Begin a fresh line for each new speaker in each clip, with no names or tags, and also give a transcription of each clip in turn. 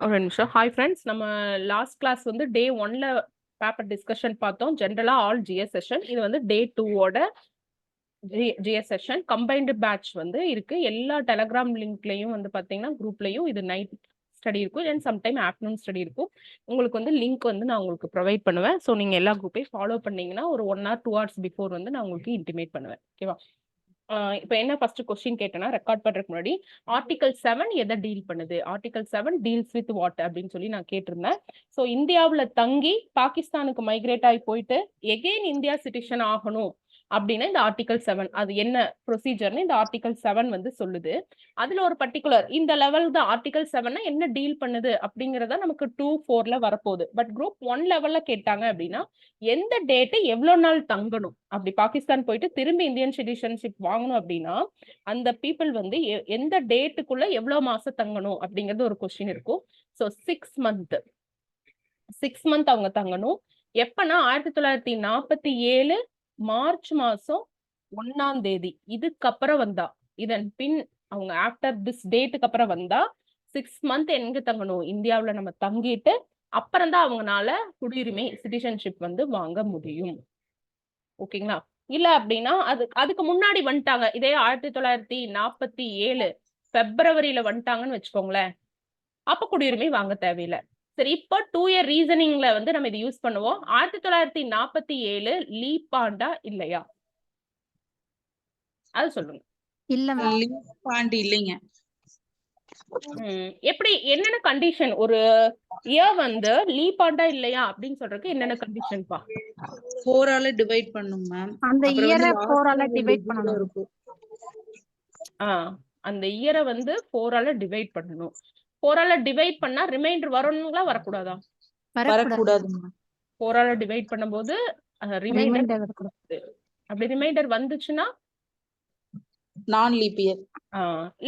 ஒரு நிமிஷம். Hi friends, நம்ம லாஸ்ட் கிளாஸ் வந்து டே 1ல பேப்பர் டிஸ்கஷன் பார்த்தோம். ஜென்ரலா ஆல் ஜிஎஸ் செஷன். இது வந்து டே 2ஓட ஜிஎஸ் செஷன். கம்பைன்டு பேட்ச் வந்து இருக்கு. எல்லா டெலகிராம் லிங்க்லயும் வந்து பாத்தீங்கன்னா குரூப்லயும் இது நைட் ஸ்டடி இருக்கும், தென் சம்டைம் ஆஃப்டர்நூன் ஸ்டடி இருக்கும். உங்களுக்கு வந்து லிங்க் வந்து நான் உங்களுக்கு ப்ரொவைட் பண்ணுவேன். ஸோ நீங்க எல்லா குரூப்பையும் ஃபாலோ பண்ணீங்கன்னா ஒரு 1 or 2 hours பிஃபோர் வந்து நான் உங்களுக்கு இன்டிமேட் பண்ணுவேன். ஓகேவா? இப்போ என்ன ஃபர்ஸ்ட் கொஸ்டின் கேட்டேன்னா, ரெக்கார்ட் பண்றதுக்கு முன்னாடி ஆர்டிகல் 7 எதை டீல் பண்ணுது, ஆர்டிகல் 7 டீல்ஸ் வித் வாட் அப்படின்னு சொல்லி நான் கேட்டிருந்தேன். ஸோ இந்தியாவில் தங்கி பாகிஸ்தானுக்கு மைக்ரேட் ஆகி போயிட்டு எகெயின் இந்தியா சிட்டிசன் ஆகணும் அப்படின்னா இந்த ஆர்டிகல் 7 அது என்ன ப்ரொசீஜர்னு இந்த ஆர்டிகல் 7 வந்து சொல்லுது. அதுல ஒரு பர்டிகுலர் இந்த லெவல் தான் ஆர்டிகல் 7 என்ன டீல் பண்ணுது அப்படிங்கறத நமக்கு 2-4ல வரப்போகுது. பட் குரூப் 1 லெவல்ல கேட்டாங்க அப்படின்னா எந்த டேட்டு எவ்வளவு நாள் தங்கணும், அப்படி பாகிஸ்தான் போயிட்டு திரும்பி இந்தியன் சிட்டிசன்ஷிப் வாங்கணும் அப்படின்னா அந்த பீப்புள் வந்து எந்த டேட்டுக்குள்ள எவ்வளவு மாசம் தங்கணும் அப்படிங்கிறது ஒரு கொஸ்டின் இருக்கும். ஸோ 6 மந்த் அவங்க தங்கணும். எப்பன்னா 1947 மார்ச் மாசம் 1ஆம் தேதி இதுக்கப்புறம் வந்தா, இதன் பின் அவங்க ஆஃப்டர் திஸ் டேட்டுக்கு அப்புறம் வந்தா 6 மந்த் எங்க தங்கணும், இந்தியாவுல நம்ம தங்கிட்டு அப்புறம் தான் அவங்கனால குடியுரிமை சிட்டிசன்ஷிப் வந்து வாங்க முடியும். ஓகேங்களா? இல்ல அப்படின்னா அதுக்கு முன்னாடி வந்துட்டாங்க, இதே 1947 பிப்ரவரியில வந்துட்டாங்கன்னு வச்சுக்கோங்களேன், அப்ப குடியுரிமை வாங்க தேவையில்லை. சரி, இப்போ 2 year ரீசனிங்ல வந்து நம்ம இது யூஸ் பண்ணுவோம். 1947 லீப் ஆண்டா இல்லையா, அது சொல்லுங்க.
இல்ல
லீப் ஆண்டு இல்லைங்க.
எப்படி என்னென்ன கண்டிஷன், ஒரு இயர் வந்து லீப் ஆண்டா இல்லையா அப்படின்னு சொல்றதுக்கு என்னென்ன கண்டிஷன் பா?
4 ஆல டிவைட் பண்ணும் மேம்.
அந்த
அப்புறம்
இயரை
வந்து
4 ஆல
last
டிவைட்
zero
பண்ணணும்.
இருக்கும்.
அந்த இயரை வந்து 4 ஆல டிவைட் பண்ணணும். 4 ஆல டிவைட் பண்ணா ரிமைண்டர் வரணுங்களா வரக்கூடாதா?
வரக்கூடாது மேம்.
4 ஆல டிவைட் பண்ணும்போது ரிமைண்டர் வரக்கூடாது. அப்படி ரிமைண்டர் வந்துச்சுன்னா
நான் லீப் இயர்.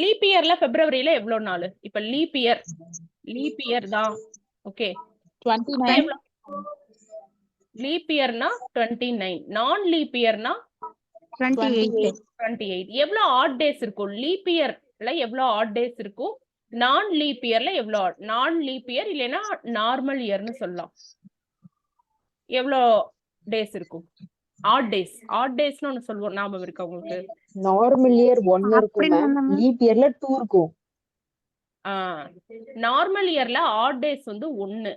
லீப் இயர்ல பிப்ரவரியில எவ்வளவு நாள்? இப்ப லீப் இயர் தான். ஓகே,
29.
லீப் இயர்னா 29, நான் லீப் இயர்னா 28. எவ்வளவு ஆட் டேஸ் இருக்கும் லீப் இயர்ல, எவ்வளவு ஆட் டேஸ் இருக்கும் நான் லீப் இயர்ல, எவ்வளவு நான் லீப் இயர் இல்லைன்னா நார்மல் இயர்னு சொல்லலாம், எவ்வளவு டேஸ் இருக்கும்? ஆட் டேஸ்னு ஒன்னு சொல்லுவோம், ஞாபகம் இருக்கா உங்களுக்கு?
நார்மல் இயர் 1 இருக்கும் மேம், லீப் இயர்ல 2 இருக்கும்.
நார்மல் இயர்ல ஆட் டேஸ் வந்து 1,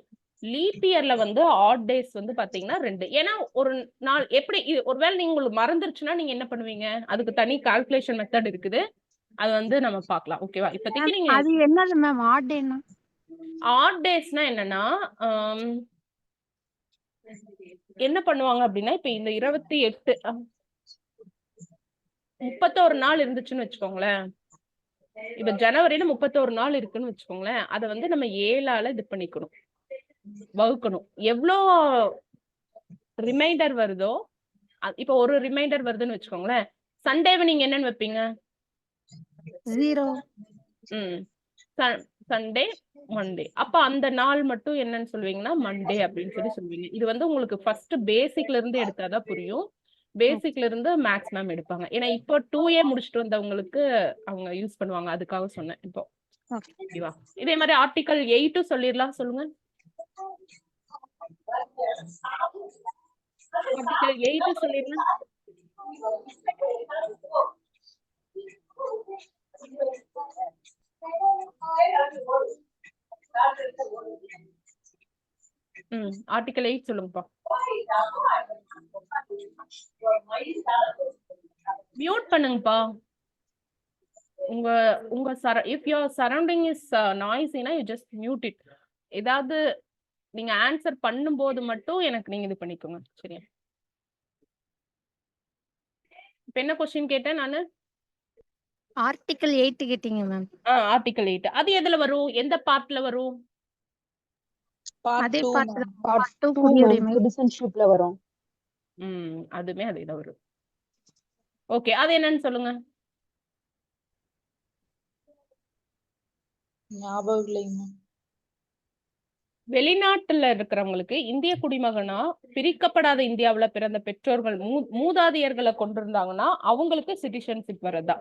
லீப் இயர்ல வந்து ஆட் டேஸ் வந்து பாத்தீங்கன்னா 2. ஏன்னா ஒரு நாள் எப்படி ஒருவேளை நீங்க உங்களுக்கு மறந்துருச்சுன்னா நீங்க என்ன பண்ணுவீங்க, அதுக்கு தனி கால்குலேஷன் மெத்தட் இருக்குது, அது வந்து நம்ம பார்க்கலாம். ஓகேவா? இப்போதைக்கு நீங்க
அது என்னது மேம் ஆட் டேனா?
ஆட் டேஸ்னா என்னன்னா என்ன பண்ணுவாங்க அப்படின்னா, இப்ப இந்த 28 31 நாள் இருந்துச்சுன்னு வச்சுக்கோங்களேன், இப்ப ஜனவரியில 31 நாள் இருக்குன்னு வச்சுக்கோங்களேன், அதை வந்து நம்ம 7ஆல இது பண்ணிக்கணும், வகுக்கணும். எவ்வளோ ரிமைண்டர் வருதோ, இப்ப ஒரு ரிமைண்டர் வருதுன்னு வச்சுக்கோங்களேன், சண்டேவை நீங்க என்னன்னு வைப்பீங்க?
0.
Sunday, Monday. அப்ப அந்த நாள் மட்டும் என்னன்னு சொல்லுவீங்கன்னா மண்டே அப்படின்னு சொல்லி சொல்லுவீங்க. இது வந்து உங்களுக்கு ஃபர்ஸ்ட் பேசிக்ல இருந்து எடுத்தாதான் புரியும். பேசிக்ல இருந்து மேக்ஸிமம் எடுப்பாங்க. ஏன்னா இப்போ 2A முடிச்சுட்டு வந்தவங்களுக்கு அவங்க யூஸ் பண்ணுவாங்க, அதுக்காக சொன்னேன். இப்போ ஓகேவா? இதே மாதிரி ஆர்டிகல் 8 சொல்லிடலாம், சொல்லுங்க. ஆர்டிகல் 8 சொல்லிடலாம். ஆர்டிகல் 8 சொல்லுங்கப்பா. மியூட் பண்ணுங்கப்பா. உங்க if your surrounding is noisy na you just mute it. ஏதாவது நீங்க ஆன்சர் பண்ணும்போது மட்டும் எனக்கு நீங்க இது பண்ணிக்கோங்க, சரியா? இப்ப என்ன क्वेश्चन கேட்டேன் நானு?
ஆர்டிகல் 8 கேட்டிங்க மேம்.
ஆர்டிகல் 8 அது எதுல வரும், எந்த பார்ட்ல வரும்?
அதே பார்ட்ல
பார்ட் 2 சிட்டிசன்ஷிப்ல வரும்.
அதுமே அதேதான் வரும். ஓகே, அது என்னன்னு சொல்லுங்க.
ஞாபகம் இல்லைங்க.
வெளிநாட்டுல இருக்கிறவங்களுக்கு இந்திய குடிமகனா பிரிக்கப்படாத இந்தியாவுல பிறந்த பெற்றோர்கள் மூதாதையர்களை கொண்டிருந்தாங்கன்னா அவங்களுக்கு சிட்டிசன்ஷிப் வரதா.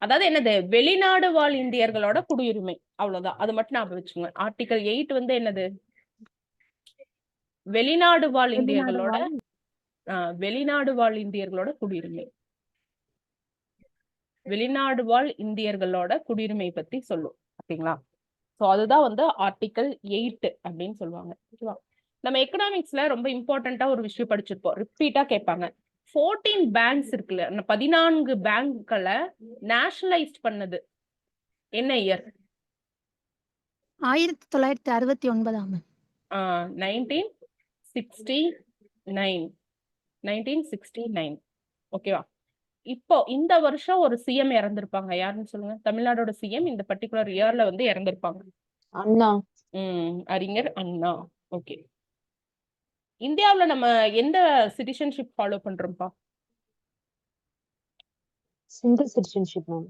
அதாவது என்னது, வெளிநாடு வாழ் இந்தியர்களோட குடியுரிமை, அவ்வளவுதான். அது மட்டும் ஞாபகம் வச்சுக்கோங்க. ஆர்டிகல் 8 வந்து என்னது, வெளிநாடு வாழ் இந்தியர்களோட வெளிநாடு வாழ் இந்தியர்களோட குடியுரிமை, வெளிநாடு வாழ் இந்தியர்களோட குடியுரிமை பத்தி சொல்லும். ஓகேங்களா? சோ அதுதான் வந்து ஆர்டிகல் 8 அப்படின்னு சொல்லுவாங்க. ஓகேவா? நம்ம எக்கனாமிக்ஸ்ல ரொம்ப இம்பார்ட்டண்டா ஒரு விஷயம் படிச்சிருப்போம், ரிப்பீட்டா கேட்பாங்க. 14 பேங்க்ஸ் இருக்குல்ல, 14 பேங்க்களை நேஷனலைஸ்ட் பண்ணது என்ன இயர்?
1969
1969. ஓகேவா? இப்போ இந்த வருஷம் ஒரு சிஎம் இறந்திருப்பாங்க. யாருன்னு சொல்லுங்க. தமிழ்நாடோட சிஎம் இந்த பர்டிகுலர் இயர்ல வந்து இறந்திருப்பாங்க.
அண்ணா.
அறிஞர் அண்ணா. ஓகே. இந்தியாவுல நம்ம எந்த சிட்டிசன்ஷிப் ஃபாலோ பண்றோம்ப்பா?
Single citizenship ma'am.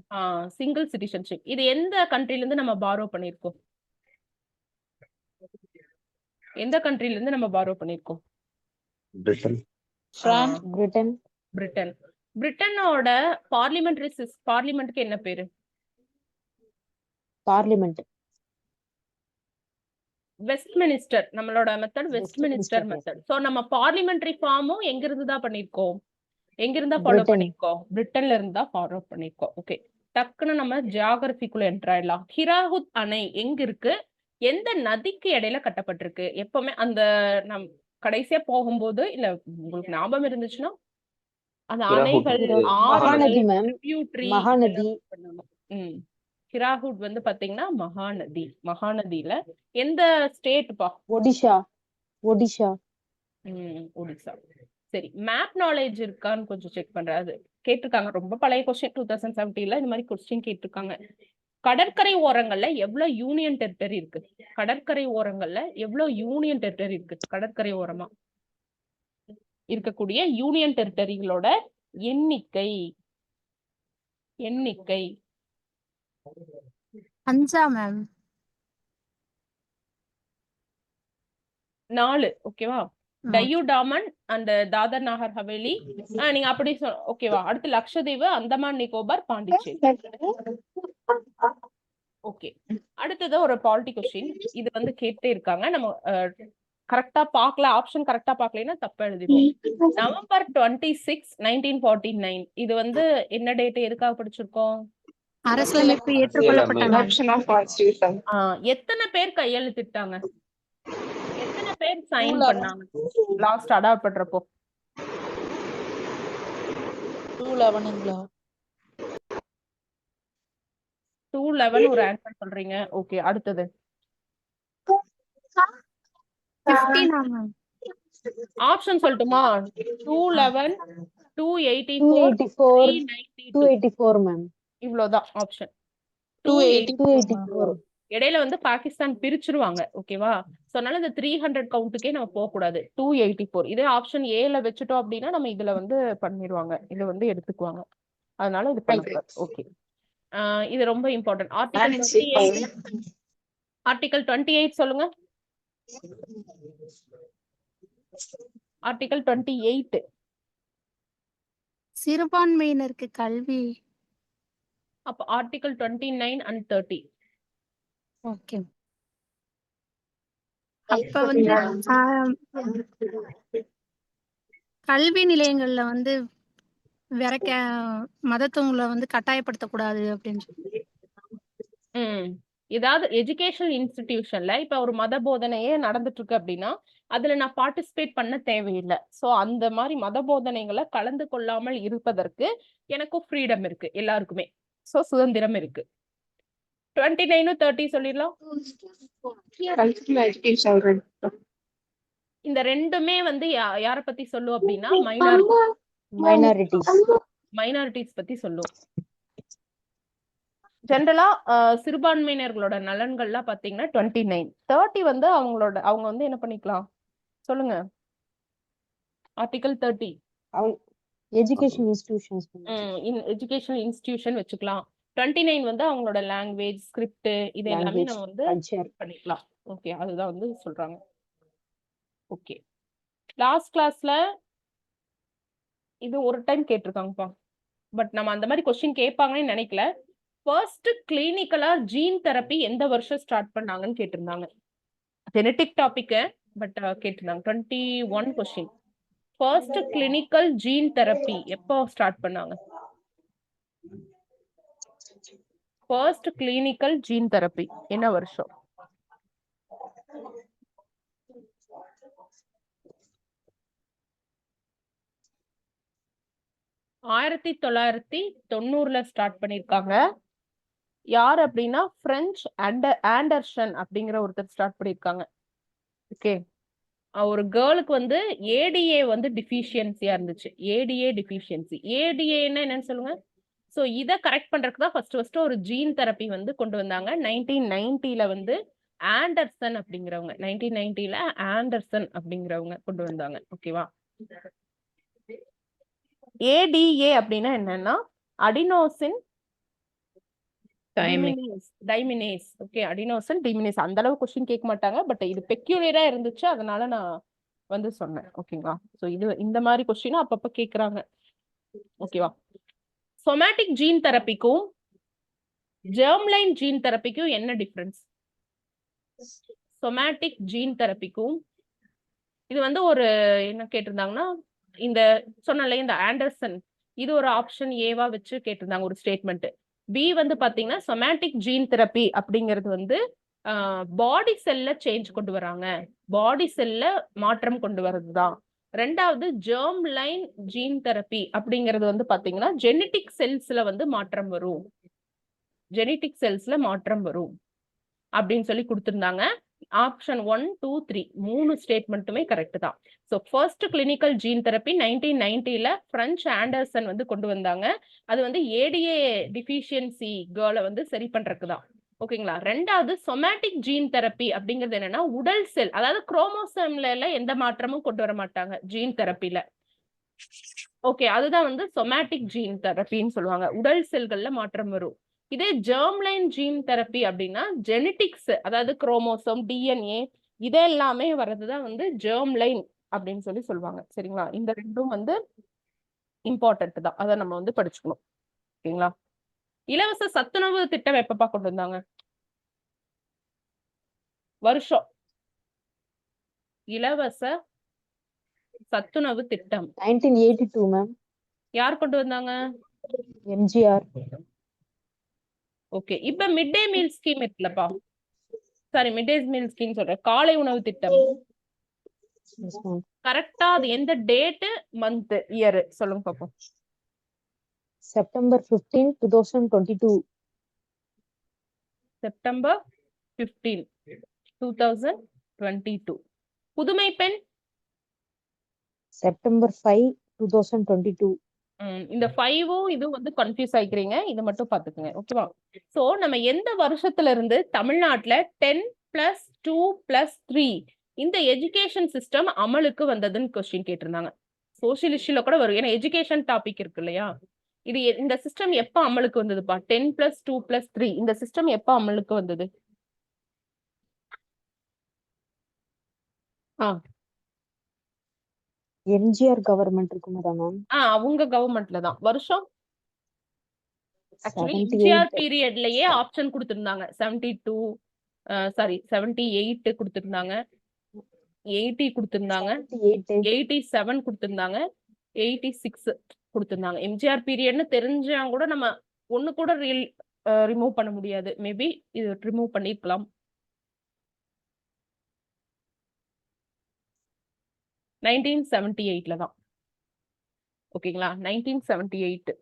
Single citizenship. இது எந்த கண்ட்ரில இருந்து நம்ம பாரோ பண்ணிருக்கோம்? எந்த கண்ட்ரில இருந்து நம்ம பாரோ பண்ணிருக்கோம்?
பிரிட்டன்.
பிரான்ஸ்.
பிரிட்டன்.
பிரிட்டன். பிரிட்டனோட பார்லிமெண்ட்க்கு என்ன பேரு?
பார்லிமெண்ட்.
வெஸ்ட்மினிஸ்டர். நம்மளோட method Westminster
Westminster
method. So நம்ம பார்லிமெண்டரி ஃபார்மும் எங்க இருந்து தான் பண்ணிருக்கோம்? எங்க இருந்தா ஃபாலோ
Britain.
பண்ணிருக்கோம்? பிரிட்டன்ல இருந்தா ஃபாலோ பண்ணிருக்கோம். ஓகே. டக்குன்னு நம்ம ஜியாகிரபிக்குள்ள என்டர் ஆயிடலாம். ஹிராகுத் அணை எங்க இருக்கு? எந்த நதிக்கு இடையில கட்டப்பட்டிருக்கு? எப்பவுமே அந்த நம் கடைசியா போகும்போது, இல்ல உங்களுக்கு ஞாபகம் இருந்துச்சுன்னா, அந்த
ஹிராகுட்
அணைகள்,
வந்து
ஆறுகள்,
மகாநதி மேம்.
tributary
மகாநதி.
இதெல்லாம் பண்ணணும். ஹிராகுட் வந்து பாத்தீங்கன்னா மகாநதி. மகாநதியில எந்த ஸ்டேட்பா?
ஒடிஷா. ஒடிஷா.
ஒடிசா. சரி, மேப் நாலேஜ் இருக்கான்னு கொஞ்சம் செக் பண்றேன். அது கேட்டிருக்காங்க, ரொம்ப பழைய கொஸ்டின், 2017ல இந்த மாதிரி கொஸ்டின் கேட்டிருக்காங்க. கடற்கரை ஓரங்கள்ல எவ்வளவு யூனியன் டெரிட்டரி இருக்கு? கடற்கரை ஓரங்கள்ல எவ்வளவு யூனியன் டெரிட்டரி இருக்கு? கடற்கரை ஓரமா இருக்கக்கூடிய யூனியன் டெரிட்டரிகளோட எண்ணிக்கை.
5 மேம்.
4. ஓகேவா? டையூ டாமன் அண்ட் தாதர் நாகர் ஹவேலி. நீங்க அப்படி ஓகேவா? அடுத்து லட்சத்தீவு, அந்தமான் நிக்கோபார், பாண்டிச்சேரி. ஓகே. அடுத்தது ஒரு பாலிட்டி கொஸ்டின். இது வந்து கேட்டே இருக்காங்க. நம்ம கரெக்டா பார்க்கல, ஆப்ஷன் கரெக்டா பார்க்கலைன்னா தப்பா எழுதிடுவோம். நவம்பர் 26, 1949. இது வந்து என்ன டேட்? எதுக்காக படிச்சிருக்கோம்?
அரசியலமைப்பு ஏற்றுக்கொள்ளப்பட்ட நாள்.
எத்தனை பேர் கையெழுத்திட்டாங்க? எத்தனை பேர் சைன் பண்ணாங்க லாஸ்ட் அடாப்ட் பண்றப்போ?
211ங்களா?
211 ஒரு ஆன்சர் சொல்றீங்க. ஓகே. அடுத்தது
15 மேம்.
ஆப்ஷன் சொல்லட்டுமா? 211, 284,
284.
392.
284 மேம்.
இவ்வளவுதான் ஆப்ஷன்.
284.
இடையில வந்து பாகிஸ்தான் பிரிச்சிருவாங்க. ஓகேவா? சோ அதனால இந்த 300 கவுண்ட்டுக்கே நம்ம போக கூடாது. 284. இதே ஆப்ஷன் ஏல வச்சுட்டோம் அப்படின்னா நம்ம இதுல வந்து பண்ணிடுவாங்க, இது வந்து எடுத்துக்குவாங்க. அதனால இது பண்ணக்கூடாது. ஓகே. இது ரொம்ப இம்பார்ட்டன்ட். ஆர்டிகல் 28 சொல்லுங்க. ஆர்டிகல் 28.
சிறுபான்மையினருக்கு கல்வி.
அப்ப ஆர்டிகல் 29 and 30.
ஓகே. அப்ப வந்து கல்வி நிலையங்கள்ல வந்து வேற மதத்தவங்களை வந்து கட்டாயப்படுத்தக்கூடாது அப்படின்னு சொல்லி.
ஏதாவது எஜுகேஷனல் இன்ஸ்டிடியூஷன்ல இப்ப ஒரு மத போதனையே நடந்துட்டு இருக்கு அப்படின்னா அதுல நான் பார்ட்டிசிபேட் பண்ண தேவையில்லை. சோ அந்த மாதிரி மத போதனைகளை கலந்து கொள்ளாமல் இருப்பதற்கு எனக்கும் ஃப்ரீடம் இருக்கு, எல்லாருக்குமே. சோ சுதந்திரம் இருக்கு. 29, 30 சொல்லிடலாம். இந்த ரெண்டுமே வந்து யார பத்தி சொல்லும் அப்படின்னா மைனாரிட்டிஸ் பத்தி சொல்லும். ஜெனரலா சிறுபான்மையினர்களோட நலன்கள்லாம் பாத்தீங்கன்னா 29. 30 வந்து அவங்க வந்து என்ன பண்ணிக்கலாம் சொல்லுங்க. Article 30
education institutions.
Educational institution வச்சுக்கலாம். 29 வந்து அவங்களோட லாங்குவேஜ், ஸ்கிரிப்ட், இது எல்லாமே நம்ம வந்து பண்ணிக்கலாம். ஓகே, அதுதான் வந்து சொல்றாங்க. ஓகே. லாஸ்ட் கிளாஸ்ல இது ஒரு டைம் கேட்டிருக்காங்கப்பா. பட் நம்ம அந்த மாதிரி கொஸ்டின் கேட்பாங்கன்னு நினைக்கல. ஃபர்ஸ்ட் கிளினிக்கலா ஜீன் தெரப்பி எந்த வருஷம் ஸ்டார்ட் பண்ணாங்கன்னு கேட்டிருந்தாங்க. ஜெனடிக் டாபிக் பட் கேட்டிருந்தாங்க. 21 question. First clinical gene therapy எப்போ ஸ்டார்ட் பண்ணாங்க? ஃபர்ஸ்ட் கிளினிக்கல் ஜீன் தெரப்பி என்ன வருஷம்? ஆயிரத்தி 1990 ஸ்டார்ட் பண்ணிருக்காங்க. யார் அப்படின்னா பிரெஞ்சு ஆண்டர்சன் அப்படிங்கிற ஒருத்தர் ஸ்டார்ட் பண்ணிருக்காங்க. ஓகே, ஒரு கேர்ளுக்கு வந்து ஏடிஏ வந்து டிஃபிஷியன்சியா இருந்துச்சு. ATA deficiency. ஏடிஏன்னா என்னன்னு சொல்லுங்க. ஸோ இதை கரெக்ட் பண்றதுக்கு தான் ஃபர்ஸ்ட் ஒரு ஜீன் தெரப்பி வந்து கொண்டு வந்தாங்க. 1990 வந்து ஆண்டர்சன் அப்படிங்கிறவங்க 1990 ஆண்டர்சன் அப்படிங்கிறவங்க கொண்டு வந்தாங்க. ஓகேவா? ஏடிஏ அப்படின்னா என்னன்னா adenosine deaminase. Okay, adenosine deaminase. அந்த அளவு கொஸ்டின் கேட்க மாட்டாங்க, பட் இது பெக்யூலியரா இருந்துச்சு, அதனால நான் வந்து சொன்னேன். ஓகேங்களா? ஸோ இது இந்த மாதிரி கொஸ்டின் அப்பப்ப கேக்குறாங்க. ஓகேவா? சொமேட்டிக் ஜீன் தெரப்பிக்கும் ஜெர்ம்லைன் ஜீன் தெரப்பிக்கும் என்ன டிஃபரன்ஸ்? சொமேட்டிக் ஜீன் தெரப்பிக்கும் இது வந்து ஒரு என்ன கேட்டிருந்தாங்கன்னா, இந்த சொன்னல இந்த ஆண்டர்சன் இது ஒரு ஆப்ஷன் ஏவா வச்சு கேட்டிருந்தாங்க ஒரு ஸ்டேட்மெண்ட். பி வந்து பாத்தீங்கன்னா சொமேட்டிக் ஜீன் தெரப்பி அப்படிங்கிறது வந்து பாடி செல்ல சேஞ்ச் கொண்டு வராங்க, பாடி செல்ல மாற்றம் கொண்டு வர்றதுதான். ரெண்டாவது ஜெர்ம் லைன் ஜீன் தெரப்பி அப்படிங்கிறது வந்து பாத்தீங்கன்னா ஜெனட்டிக் செல்ஸ்ல வந்து மாற்றம் வரும், ஜெனட்டிக் செல்ஸ்ல மாற்றம் வரும் அப்படின்னு சொல்லி கொடுத்திருந்தாங்க. ஆப்ஷன் 1, 2, 3 மூணு ஸ்டேட்மெண்ட்டுமே கரெக்ட் தான். So first clinical gene therapy 1990 French Anderson வந்து கொண்டு வந்தாங்க. அது வந்து ஏடிஏ டிஃபிஷியன்சி கேர்ளை வந்து சரி பண்றதுக்கு தான். ஓகேங்களா? ரெண்டாவது சொமேட்டிக் ஜீன் தெரப்பி அப்படிங்கிறது என்னன்னா உடல் செல், அதாவது குரோமோசோம்ல எல்லாம் எந்த மாற்றமும் கொண்டு வர மாட்டாங்க ஜீன் தெரப்பில. ஓகே, அதுதான் வந்து சொமேட்டிக் ஜீன் தெரப்பின்னு சொல்லுவாங்க. உடல் செல்கள்ல மாற்றம் வரும். இதே ஜெர்ம்லைன் ஜீன் தெரப்பி அப்படின்னா ஜெனட்டிக்ஸ், அதாவது குரோமோசோம் டிஎன்ஏ இதெல்லாமே வர்றதுதான் வந்து ஜெர்ம்லைன் அப்படின்னு சொல்லி சொல்லுவாங்க. சரிங்களா? இந்த ரெண்டும் வந்து இம்பார்ட்டன்ட் தான், அதை நம்ம வந்து படிச்சுக்கணும். ஓகேங்களா? இலவச சத்துணவு திட்டம் எப்பப்பா கொண்டு வந்தாங்க? வருஷம். இலவச சத்துணவு திட்டம்
1982 மேம்.
யார் கொண்டு வந்தாங்க?
எம்ஜிஆர்.
ஓகே, இப்ப மிட் டே மீல் ஸ்கீம் இருக்குல்லப்பா, sorry mid day meal scheme சொல்றேன், காலை உணவு திட்டம் கரெக்டா அது எந்த டேட் மந்த் இயர் சொல்லுங்க பாப்போம்.
செப்டம்பர் 15, 2022.
செப்டம்பர் 15, 2022. புதுமை பெண்
செப்டம்பர் 5, 2022.
இந்த 5ம் இது வந்து கன்ஃபியூஸ் ஆயிக்கிறீங்க, இது மட்டும் பாத்துக்கோங்க. ஓகேவா? சோ நம்ம எந்த வருஷத்துல இருந்து தமிழ்நாட்டுல 10+2+3 இந்த எஜுகேஷன் சிஸ்டம் அமலுக்கு வந்ததுன்னு கொஸ்டின் கேட்டிருந்தாங்க. சோசியல் இஷ்யூல கூட வரும், ஏன்னா எஜுகேஷன் டாபிக் இருக்கு இல்லையா? இது இந்த சிஸ்டம் எப்ப அமலுக்கு வந்ததுப்பா? 10+2+3 இந்த சிஸ்டம் எப்ப அமலுக்கு வந்தது?
எம்ஜிஆர் கவர்மெண்ட் இருக்குமா மேம்?
அவங்க கவர்மெண்ட்ல தான். வருஷம் ஆக்சுவலி
78.
எம்ஜிஆர் பீரியட்லயே ஆப்ஷன் கொடுத்திருந்தாங்க. 78 கொடுத்திருந்தாங்க, 80 கொடுத்திருந்தாங்க, 87 கொடுத்திருந்தாங்க, 86 கொடுத்திருந்தாங்க. எம்ஜிஆர் பீரியட்னு தெரிஞ்சா கூட நம்ம ஒண்ணு கூட ரிமூவ் பண்ண முடியாது. மேபி இது ரிமூவ் பண்ணிருக்கலாம். 1978 தான். ஓகேங்களா? 1978.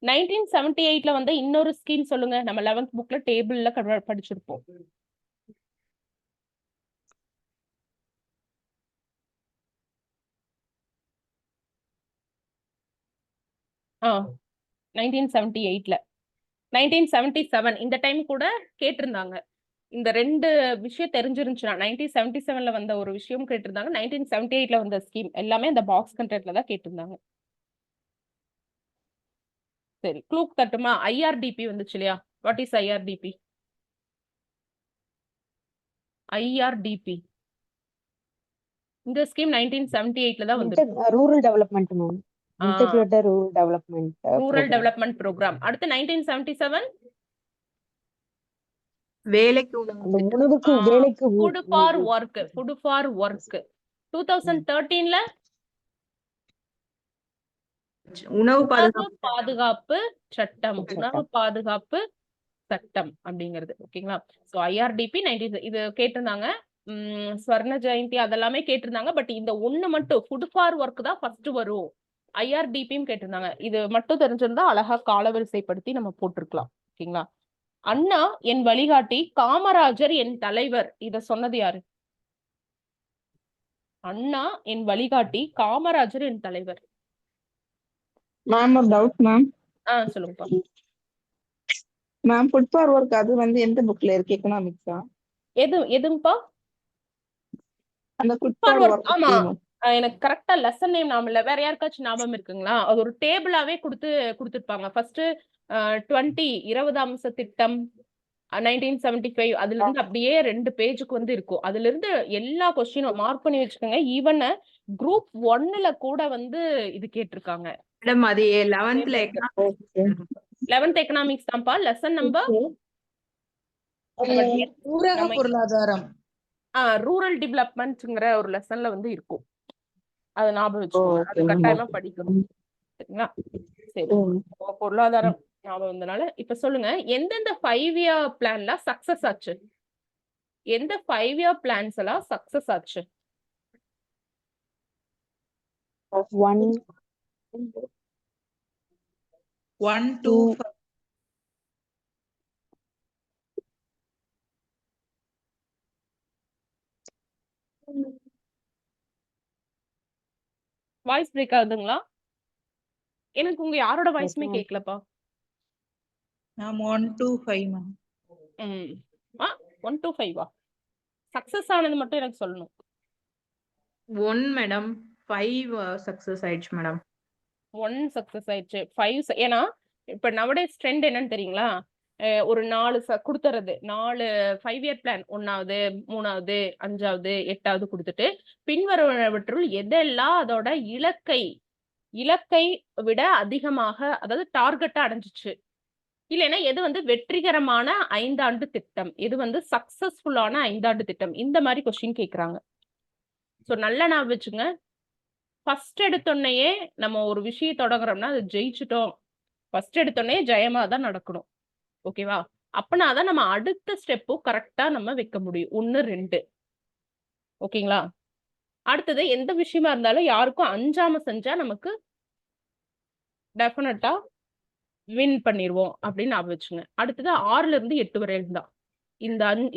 1978 வந்து இன்னொரு ஸ்கீம் சொல்லுங்க. நம்ம 11th புக்ல டேபிள்ல படிச்சிருப்போம். ஆ 1978. 1977 இந்த டைம் கூட கேட்டிருந்தாங்க. இந்த ரெண்டு விஷயம் தெரிஞ்சிருந்துச்சுன்னா 1977ல வந்த ஒரு விஷயம் கேட்டிருந்தாங்க, 1978ல வந்த ஸ்கீம் எல்லாமே அந்த பாக்ஸ் கண்டென்ட்ல தான் கேட்டிருந்தாங்க. சரி, க்ளூக் தட்டுமா? ஐஆர்டிபி வந்துச்சு இல்லையா? What is IRDP? ஐஆர்டிபி இந்த ஸ்கீம் 1978ல தான் வந்து
rural development ma'am. integrated rural development
rural
program.
Development programme. அடுத்து 1977
வேலைக்கு
அந்த உணவுக்கு வேலைக்கு
food for work. Food for work. 2013ல
உணவு
உணவு பாதுகாப்பு சட்டம். உணவு பாதுகாப்பு சட்டம் அப்படிங்கிறது. ஓகேங்களா? சோ IRDP 90 இது கேட்டிருந்தாங்க. ஸ்வர்ண ஜெயந்தி அதெல்லாமே கேட்டிருந்தாங்க. பட் இந்த ஒண்ணு மட்டும் ஃபுட் ஃபார் ஒர்க் தான் ஃபர்ஸ்ட் வரும். IRDPயும் கேட்டிருந்தாங்க. இது மட்டும் தெரிஞ்சிருந்தா அழகா காலவரிசைப்படுத்தி நம்ம போட்டிருக்கலாம். ஓகேங்களா? அண்ணா என் வழிகாட்டி, காமராஜர் என் தலைவர். இத சொன்னது யாரு? அண்ணா என் வழிகாட்டி, காமராஜர் என் தலைவர்.
மேம் ஒரு டவுட் மேம்.
சொல்லுங்கப்பா.
மேம் ஃபுட் ஃபார் ஒர்க் அது வந்து எந்த புக்ல இருக்கு? எக்கனாமிக்ஸா?
எதுங்கப்பா?
அந்த ஃபுட் ஃபார் ஒர்க்.
ஆமா, எனக்கு கரெக்டா லெசன் நேம் ஞாபகம் இல்ல. வேற யாருக்காச்சும் ஞாபகம் இருக்குங்களா? அது ஒரு டேபிளாவே கொடுத்துருப்பாங்க. ஃபர்ஸ்ட் 20 அம்ச திட்டம் 1975 அதுல இருந்து அப்படியே 2 பேஜுக்கு வந்து இருக்கும். அதுல இருந்து எல்லா கொஸ்டினும் மார்க் பண்ணி வச்சுக்கோங்க. ஈவன் குரூப் 1ல கூட வந்து இது கேட்டிருக்காங்க.
மேடம் அது
11th எக்கனாமிக்ஸ் தான்ப்பா. லெசன் நம்பர்
ஊரக பொருளாதாரம்.
ரூரல் டெவலப்மெண்ட்ங்கிற ஒரு லெசன்ல வந்து இருக்கும். அது ஞாபகம் வச்சுக்கோங்க. அது கட்டாயமா படிக்கணும். சரிங்களா? சரி, பொருளாதாரம் ஞாபகம் வந்தனால இப்ப சொல்லுங்க, எந்தெந்த 5 இயர் பிளான்ல சக்சஸ் ஆச்சு? எந்த 5 இயர் பிளான்ஸ் எல்லாம் சக்சஸ் ஆச்சு?
1
2
வாய்ஸ் பிரேக் ஆகுதுங்களா? எனக்கு உங்க யாரோட வாய்ஸுமே கேட்கலப்பா.
Ma'am 1 to 5 ma'am.
1 to 5 success ஆனது மட்டும் எனக்கு சொல்லணும்.
1 மேடம் 5 சக்சஸ் ஆயிடுச்சு மேடம்.
1 சக்சஸ் ஆயிடுச்சு. 5 ஏன்னா இப்ப நவடேஸ் ட்ரெண்ட் என்னன்னு தெரியுங்களா? ஒரு 4 கொடுத்துறது. 4 5 இயர் பிளான் 1வது 3வது 5வது 8வது கொடுத்துட்டு பின்வருவனவற்றுள் எதெல்லாம் அதோட இலக்கை விட அதிகமாக, அதாவது டார்கெட்டா அடைஞ்சிச்சு, இல்லைன்னா எது வந்து வெற்றிகரமான 5 ஆண்டு திட்டம், எது வந்து சக்சஸ்ஃபுல்லான 5 ஆண்டு திட்டம், இந்த மாதிரி கொஸ்டின் கேக்குறாங்க. சோ நல்லா நான் வச்சுங்க. ஃபர்ஸ்ட் எடுத்தோன்னையே நம்ம ஒரு விஷயம் தொடங்குறோம்னா அது ஜெயிச்சுட்டோம், ஃபர்ஸ்ட் எடுத்தோடனே ஜெயமா தான் நடக்கணும். ஓகேவா? அப்பனாதான் நம்ம அடுத்த ஸ்டெப்பும் கரெக்டா நம்ம வைக்க முடியும். 1 2. ஓகேங்களா? அடுத்தது எந்த விஷயமா இருந்தாலும் யாருக்கும் அஞ்சாம செஞ்சா நமக்கு டெஃபினட்டா வின் பண்ணிடுவோம் அப்படின்னு ஞாபகம் வச்சுங்க. அடுத்தது 6ல இருந்து 8 வரையிலும் தான்.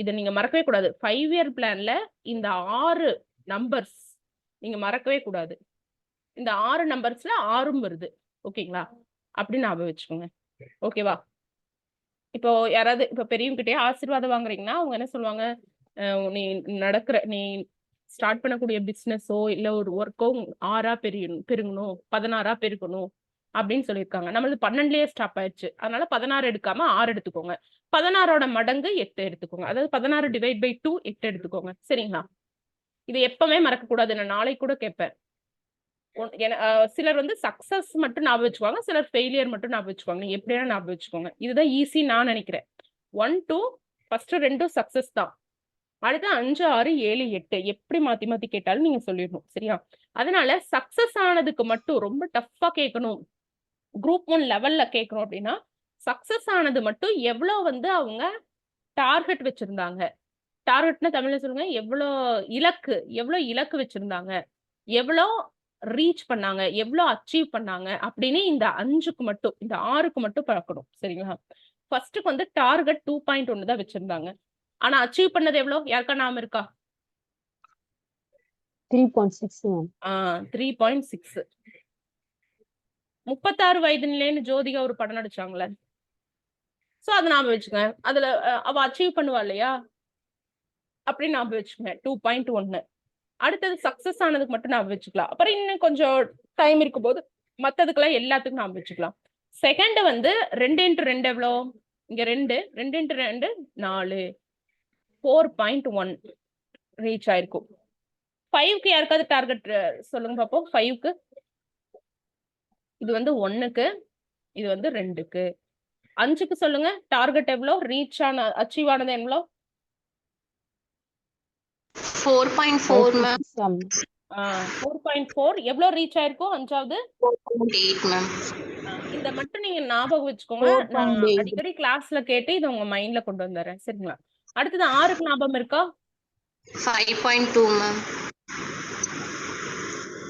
இதை நீங்க மறக்கவே கூடாது. 5 இயர் பிளான்ல இந்த 6 நம்பர்ஸ் நீங்க மறக்கவே கூடாது. இந்த 6 நம்பர்ஸ்ல 6ம் வருது. ஓகேங்களா? அப்படின்னு ஞாபகம் வச்சுக்கோங்க. ஓகேவா? இப்போ யாராவது இப்ப பெரியவங்க கிட்டே ஆசீர்வாதம் வாங்குறீங்கன்னா அவங்க என்ன சொல்லுவாங்க? நீ ஸ்டார்ட் பண்ணக்கூடிய பிசினஸோ இல்ல ஒரு ஒர்க்கோ 6ஆ பெருகணும், 16ஆ பெருகணும் அப்படின்னு சொல்லியிருக்காங்க. நம்மளது 12லயே ஸ்டாப் ஆயிடுச்சு. அதனால 16 எடுக்காம 6 எடுத்துக்கோங்க. 16ஓட மடங்கு 8 எடுத்துக்கோங்க. அதாவது 16 டிவைட் பை 2 8 எடுத்துக்கோங்க. சரிங்களா? இது எப்பவுமே மறக்க கூடாது. நான் நாளைக்கு கூட கேட்பேன். சிலர் வந்து சக்சஸ் மட்டும் ஞாபகம் வச்சுக்குவாங்க, சிலர் ஃபெயிலியர் மட்டும் ஞாபகம் வச்சுக்குவாங்க. நீங்க எப்படியா ஞாபகம் வச்சுக்கோங்க. இதுதான் ஈஸி நான் நினைக்கிறேன். 1 2 ஃபர்ஸ்ட் 2 சக்சஸ் தான். அடுத்து 5 6 7 8 எப்படி மாத்தி மாத்தி கேட்டாலும் நீங்க சொல்லிடணும். சரியா? அதனால சக்சஸ் ஆனதுக்கு மட்டும் ரொம்ப டஃப்பா கேட்கணும், குரூப் 1 லெவல்ல கேட்கணும் அப்படின்னா சக்சஸ் ஆனது மட்டும் எவ்வளவு வந்து அவங்க டார்கெட் வச்சிருந்தாங்க. டார்கெட்னா தமிழ்ல சொல்லுங்க. எவ்வளவு இலக்கு வச்சிருந்தாங்க, எவ்வளோ ரீச் பண்ணாங்க, எவ்வளோ அச்சீவ் பண்ணாங்க அப்படின்னு இந்த 5க்கு மட்டும், இந்த 6க்கு மட்டும் பார்க்கணும். சரிங்களா? ஃபர்ஸ்ட்டுக்கு வந்து டார்கெட் 2.1 தான் வச்சிருந்தாங்க. ஆனா அச்சீவ் பண்ணது எவ்வளோ? யாருக்கா நாம இருக்கா?
3.6
3.6. 36 வயது நிலைன்னு ஜோதிகா ஒரு படம் நடிச்சாங்களே, சோ அதை நாம வச்சுக்கோங்க. அதுல அவ அச்சீவ் பண்ணுவா இல்லையா, அப்படின்னு ஞாபகம் வச்சுக்கோங்க. 2.1. அடுத்தது சக்சஸ் ஆனதுக்கு மட்டும் ஞாபகம் வச்சுக்கலாம். அப்புறம் இன்னும் கொஞ்சம் டைம் இருக்கும் போது மத்ததுக்கெல்லாம் எல்லாத்துக்கும் ஞாபகம் வச்சுக்கலாம். செகண்ட் வந்து 2 × 2 எவ்வளோ? இங்க 2 2 × 2 4 4.1 ரீச் ஆயிருக்கும். 5க்கு யாருக்காவது டார்கெட் சொல்லுங்க பாப்போம். 5க்கு இது வந்து 1க்கு, இது வந்து 2க்கு. 5க்கு சொல்லுங்க. டார்கெட் எவ்வளோ? ரீச் அச்சீவ் ஆனது எவ்வளோ?
4.4 மேம்
4.4 எவ்வளோ ரீச் ஆயிருக்கும் 5வது?
4.8 மேம்
இந்த மட்டும் நீங்க ஞாபகம் வச்சுக்கோங்க. நான்
4.8.
அடிக்கடி கிளாஸ்ல கேட்டு இது உங்க மைண்ட்ல கொண்டு வந்துடுறேன். சரிங்களா? அடுத்தது 6க்கு ஞாபகம் இருக்கா?
5.2 மேம்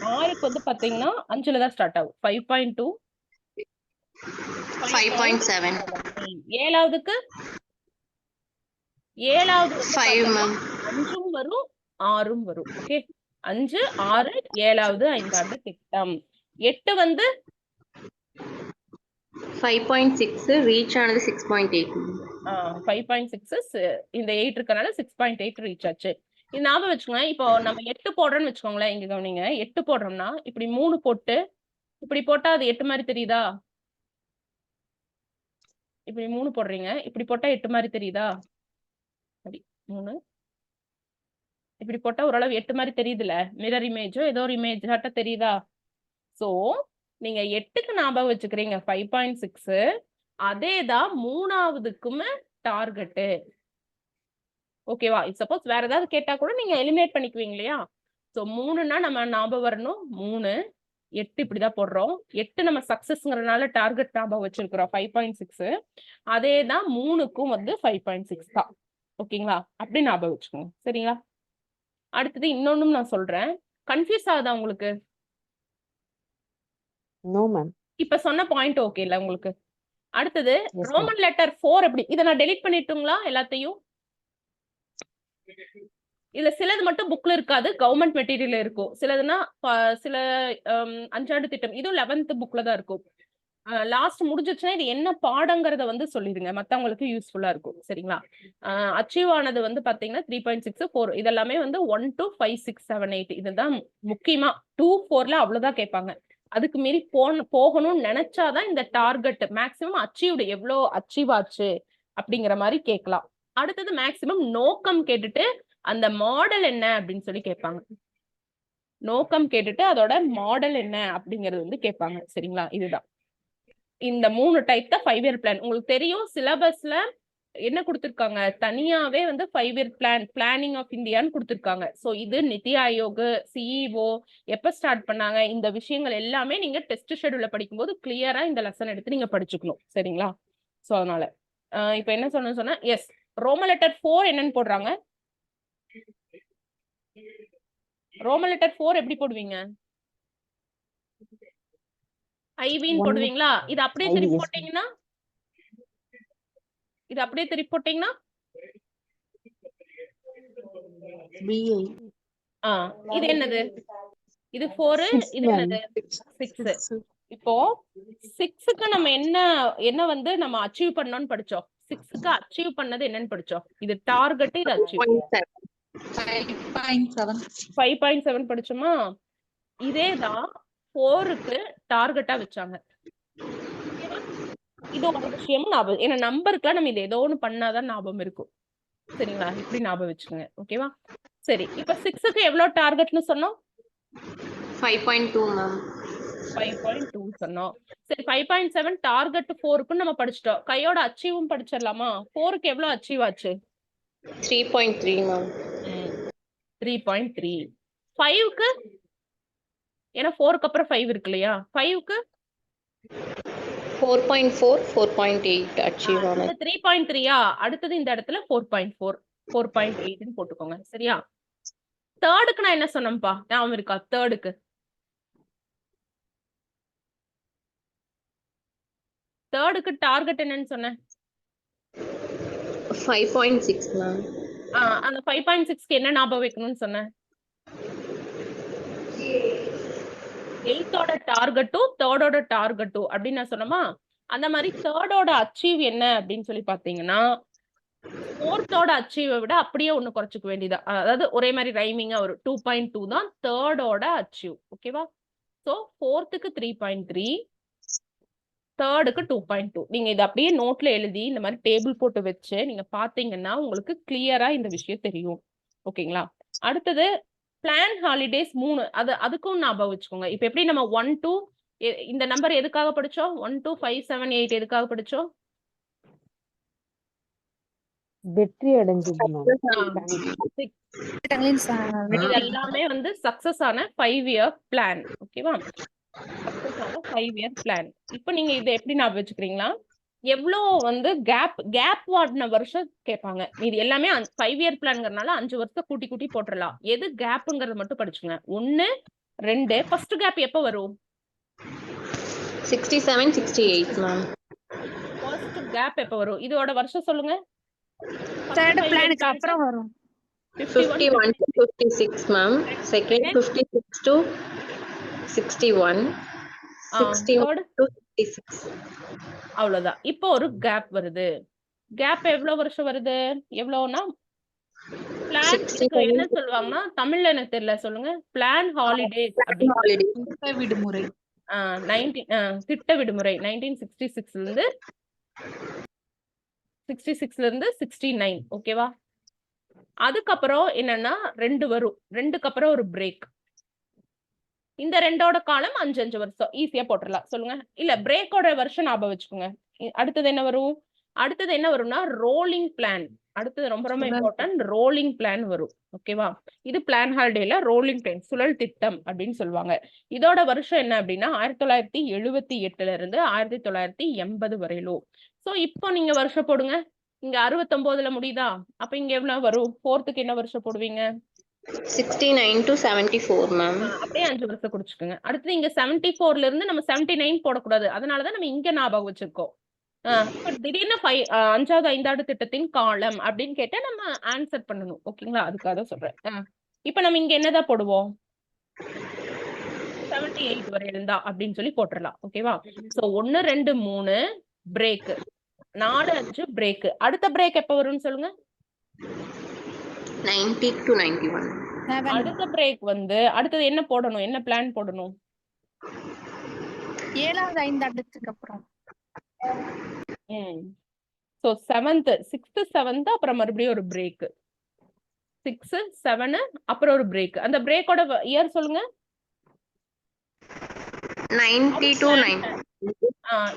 6க்கு வந்து பாத்தீங்கன்னா 5ல தான் ஸ்டார்ட் ஆகும். 5.2
5.7
7வதுக்கு 7வது வந்து
5
பாத்தீங்கன்னா
மேம்
5ம் வரும் 6ம் வரும். ஓகே, 5 6 7வது 5ஆண்டு திட்டம். 8 வந்து
5.6 ரீச் ஆனது 6.8
5.6 இந்த 8 இருக்கனால 6.8 ரீச் ஆச்சு. இது ஞாபகம் வச்சுக்கோங்க. இப்போ நம்ம 8 போடுறோம்னு வச்சுக்கோங்களேன். இங்க கவனிங்க. 8 போடுறோம்னா இப்படி 3 போட்டு இப்படி போட்டா அது 8 மாதிரி தெரியுதா? இப்படி 3 போடுறீங்க. இப்படி போட்டா 8 மாதிரி தெரியுதா? அப்படி 3 இப்படி போட்டா ஓரளவு 8 மாதிரி தெரியுதுல. மிரர் இமேஜோ ஏதோ ஒரு இமேஜ் ஆட்ட தெரியுதா? சோ நீங்க 8க்கு ஞாபகம் வச்சுக்கிறீங்க 5.6. அதேதான் 3வதுக்குமே டார்கெட்டு. ஓகேவா? சப்போஸ் வேற ஏதாவது கேட்டா கூட நீங்க எலிமினேட் பண்ணிக்குவீங்க இல்லையா? சோ 3னா நம்ம ஞாபகம் வரணும். 3 8 இப்படிதான் போடுறோம். 8 நம்ம சக்சஸ்ங்கறனால டார்கெட் ஞாபகம் வச்சிருக்கிறோம் 5.6. அதேதான் 3க்கும் வந்து 5.6 தான். ஓகேங்களா? அப்படி ஞாபகம் வச்சுக்கோங்க. சரிங்களா? அடுத்தது இன்னொன்னும் நான் சொல்றேன். கன்ஃபியூஸ் ஆகுதா உங்களுக்கு?
No ma'am.
இப்ப சொன்ன பாயிண்ட் ஓகே இல்ல உங்களுக்கு? அடுத்தது
எஸ் மேம்.
ரோமன் லெட்டர் 4 எப்படி? இதை நான் டெலீட் பண்ணிட்டுங்களா எல்லாத்தையும்? இதுல சிலது மட்டும் புக்ல இருக்காது, கவர்மெண்ட் மெட்டீரியல் இருக்கும். சிலதுன்னா சில 5ஆண்டு திட்டம் இதுவும் 11th புக்ல தான் இருக்கும். லாஸ்ட் முடிஞ்சிச்சுன்னா இது என்ன பாடங்கிறத வந்து சொல்லிடுங்க. மத்தவங்களுக்கு யூஸ்ஃபுல்லா இருக்கும். சரிங்களா? அச்சீவ் ஆனது வந்து பாத்தீங்கன்னா 3.6 4 இதெல்லாமே வந்து 1 to 5 6 7 8 இதுதான் முக்கியமா. 2 4ல அவ்வளவுதான் கேட்பாங்க. அதுக்கு மீறி போகணும்னு நினைச்சாதான் இந்த டார்கெட் மேக்சிமம் அச்சீவ்டு எவ்வளோ அச்சீவ் ஆச்சு அப்படிங்கிற மாதிரி கேட்கலாம். அடுத்தது மேக்சிமம் நோக்கம் கேட்டுட்டு அந்த மாடல் என்ன அப்படின்னு சொல்லி கேட்பாங்க. நோக்கம் கேட்டுட்டு அதோட மாடல் என்ன அப்படிங்கறது வந்து கேட்பாங்க. சரிங்களா? இதுதான் இந்த 3 டைப் தான் 5 இயர் பிளான். உங்களுக்கு தெரியும் சிலபஸ்ல என்ன கொடுத்திருக்காங்க? தனியாவே வந்து 5 இயர் பிளானிங் ஆஃப் இந்தியான்னு கொடுத்திருக்காங்க. சோ இது நிதி ஆயோக், சிஇஓ எப்ப ஸ்டார்ட் பண்ணாங்க இந்த விஷயங்கள் எல்லாமே நீங்க டெஸ்ட் ஷெட்யூல்ல படிக்கும்போது கிளியரா இந்த லெசன் எடுத்து நீங்க படிச்சுக்கணும். சரிங்களா? சோ அதனால இப்ப என்ன சொன்னா எஸ் ரோமன் லெட்டர் 4 என்னன்னு போடுறாங்க? ரோமன் லெட்டர் 4 எப்படி போடுவீங்க? ஐவின்னு போடுவீங்களா? இது அப்படியே
IV,
திருப்பி
yes,
போட்டீங்கன்னா இது அப்படியே திருப்பி போட்டீங்கன்னா
BI.
இது என்னது? இது 4
6
இது
மேம்.
என்னது? 6. இப்போ 6க்கு நம்ம என்ன வந்து நம்ம அச்சீவ் பண்ணோம்னு படிச்சோம். 6க்கு அச்சீவ் பண்ணது என்னன்னு படிச்சோம். இது டார்கெட், இது அச்சீவ்
5.7.
5.7 படிச்சோமா? இதேதான் 4க்கு டார்கெட்டா வச்சாங்க. ஓகேவா? இது ஒரு விஷயம் ஞாபகம். ஏன்னா நம்பருக்குலாம் நம்ம இது ஏதோ ஒண்ணு பண்ணாதான் ஞாபகம் இருக்கும். சரிங்களா? இப்படி ஞாபகம் வச்சுக்கோங்க. ஓகேவா? சரி இப்ப 6க்கு எவ்வளவு டார்கெட்னு சொன்னோம்?
5.2 மேம்
5.2 சொன்னோம். சரி 5.7 டார்கெட் 4க்கு நம்ம படிச்சிட்டோம். கையோட அச்சீவும் படிச்சிடலாமா? 4க்கு எவ்வளவு அச்சீவ் ஆச்சு?
3.3 மேம்
3.3. 5க்கு ஏன்னா 4க்கு அப்புறம் 5 இருக்கு இல்லையா? 5க்கு
4.4 4.8 அச்சீவ்
இந்த
ஆனது
3.3யா? அடுத்தது இந்த இடத்துல 4.4 4.8ன்னு போட்டுக்கோங்க. சரியா? தேர்டுக்கு நான் என்ன சொன்னேன்ப்பா? ஞாபகம் இருக்கா? தேர்டுக்கு டார்கெட் என்னன்னு சொன்னேன்?
5.6 மேம்
அந்த 5.6க்கு என்ன ஞாபகம் வைக்கணும்னு சொன்னேன்? 8ஓட டார்கெட்டும் 3ோட டார்கெட்டும் அப்படின்னு நான் சொன்னோமா? அந்த மாதிரி 3ோட அச்சீவ் என்ன அப்படின்னு சொல்லி பாத்தீங்கன்னா 4ோட அச்சீவை விட அப்படியே ஒண்ணு குறைச்சுக்க வேண்டியதா. அதாவது ஒரே மாதிரி ரைமிங்கா ஒரு 2.2 தான் 3ோட அச்சீவ். ஓகேவா? சோ 4க்கு 3.3 3க்கு 2.2. நீங்க இதை அப்படியே நோட்ல எழுதி இந்த மாதிரி டேபிள் போட்டு வச்சு நீங்க பாத்தீங்கன்னா உங்களுக்கு கிளியரா இந்த விஷயம் தெரியும். ஓகேங்களா? அடுத்தது பிளான் ஹாலிடேஸ் 3 அதுக்கும் ஞாபகம் வச்சுக்கோங்க. இப்ப எப்படி நம்ம 1 to இந்த நம்பர் எதுக்காக படிச்சோம்? 1 2 5 7 8 எதுக்காக படிச்சோம்?
வெற்றி அடைஞ்சது மேம்.
இது எல்லாமே வந்து சக்சஸ் ஆன 5 இயர் பிளான். ஓகேவா? சக்சஸ் ஆன 5 இயர் பிளான். இப்போ நீங்க இதை எப்படி ஞாபகம் வச்சுக்கிறீங்களா? எவ்வளோ வந்து கேப் வாடின வருஷம் கேட்பாங்க. இது எல்லாமே 5 இயர் பிளான்ங்கிறதுனால 5 வருஷம் கூட்டி கூட்டி போட்டுடலாம். எது கேப்புங்கிறத மட்டும் படிச்சுங்க. 1 2 ஃபர்ஸ்ட் கேப் எப்போ வரும்?
67, 68, ma'am.
ஃபர்ஸ்ட் கேப் எப்போ வரும்? இதோட வருஷம் சொல்லுங்க.
தேர்ட் பிளானுக்கு அப்புறம் வரும்.
51 to 56, ma'am. Second, 56 to 61. 61 to 56.
அவ்வளவுதான். இப்போ ஒரு கேப் வருது. கேப் எவ்வளவு வருஷம் வருது? எவ்வளவுனா பிளான் என்ன சொல்லுவாங்கன்னா தமிழ்ல எனக்கு தெரியல, சொல்லுங்க. பிளான் ஹாலிடே
விடுமுறை.
திட்ட விடுமுறை 1966 இருந்து 69. ஓகேவா? அதுக்கப்புறம் என்னன்னா 2 வரும். 2க்கு அப்புறம் ஒரு பிரேக். இந்த 2ஓட காலம் 5 வருஷம். ஈஸியா போட்டுடலாம். சொல்லுங்க. இல்ல, பிரேக்கோட வருஷம் ஞாபகம் வச்சுக்கோங்க. அடுத்தது என்ன வரும்? அடுத்தது என்ன வரும்னா ரோலிங் பிளான். அடுத்தது ரொம்ப ரொம்ப இம்பார்ட்டன்ட், ரோலிங் பிளான் வரும். ஓகேவா? இது பிளான் ஹாலிடேல ரோலிங் பிளான், சுழல் திட்டம் அப்படின்னு சொல்லுவாங்க. இதோட வருஷம் என்ன அப்படின்னா 1978 இருந்து 1980 வரையிலும். சோ இப்போ நீங்க வருஷம் போடுங்க. இங்க 69ல முடியுதா? அப்ப இங்க எவ்வளவு வரும்? 4க்கு என்ன வருஷம் போடுவீங்க?
69 to 74, ma'am.
அப்படியே 5 வருஷம் குடிச்சுக்கோங்க. அடுத்து இங்க 74ல இருந்து நம்ம 79 போடக்கூடாது. அதனாலதான் நம்ம இங்க ஞாபகம் வச்சிருக்கோம். திடீர்னு 5வது 5ஆண்டு திட்டத்தின் காலம் அப்படின்னு கேட்டா நம்ம ஆன்சர் பண்ணணும். ஓகேங்களா? அதுக்காக சொல்றேன். இப்ப நம்ம இங்க என்னதான் போடுவோம்? 78 வரை இருந்தா அப்படின்னு சொல்லி போட்டுடலாம். ஓகேவா? So 1 2 3 break, 4 5 break. அடுத்த பிரேக் எப்ப வரும்னு சொல்லுங்க.
90 to 91.
அடுத்த பிரேக் வந்து அடுத்தது என்ன போடணும்? என்ன பிளான் போடணும்?
7வது 5ஆண்டுக்கு அப்புறம்.
சோ 7th 6th 7th அப்புறம் மறுபடியும் ஒரு பிரேக். 6 7 அப்புறம் ஒரு பிரேக். அந்த பிரேக்கோட இயர் சொல்லுங்க.
90 to 90.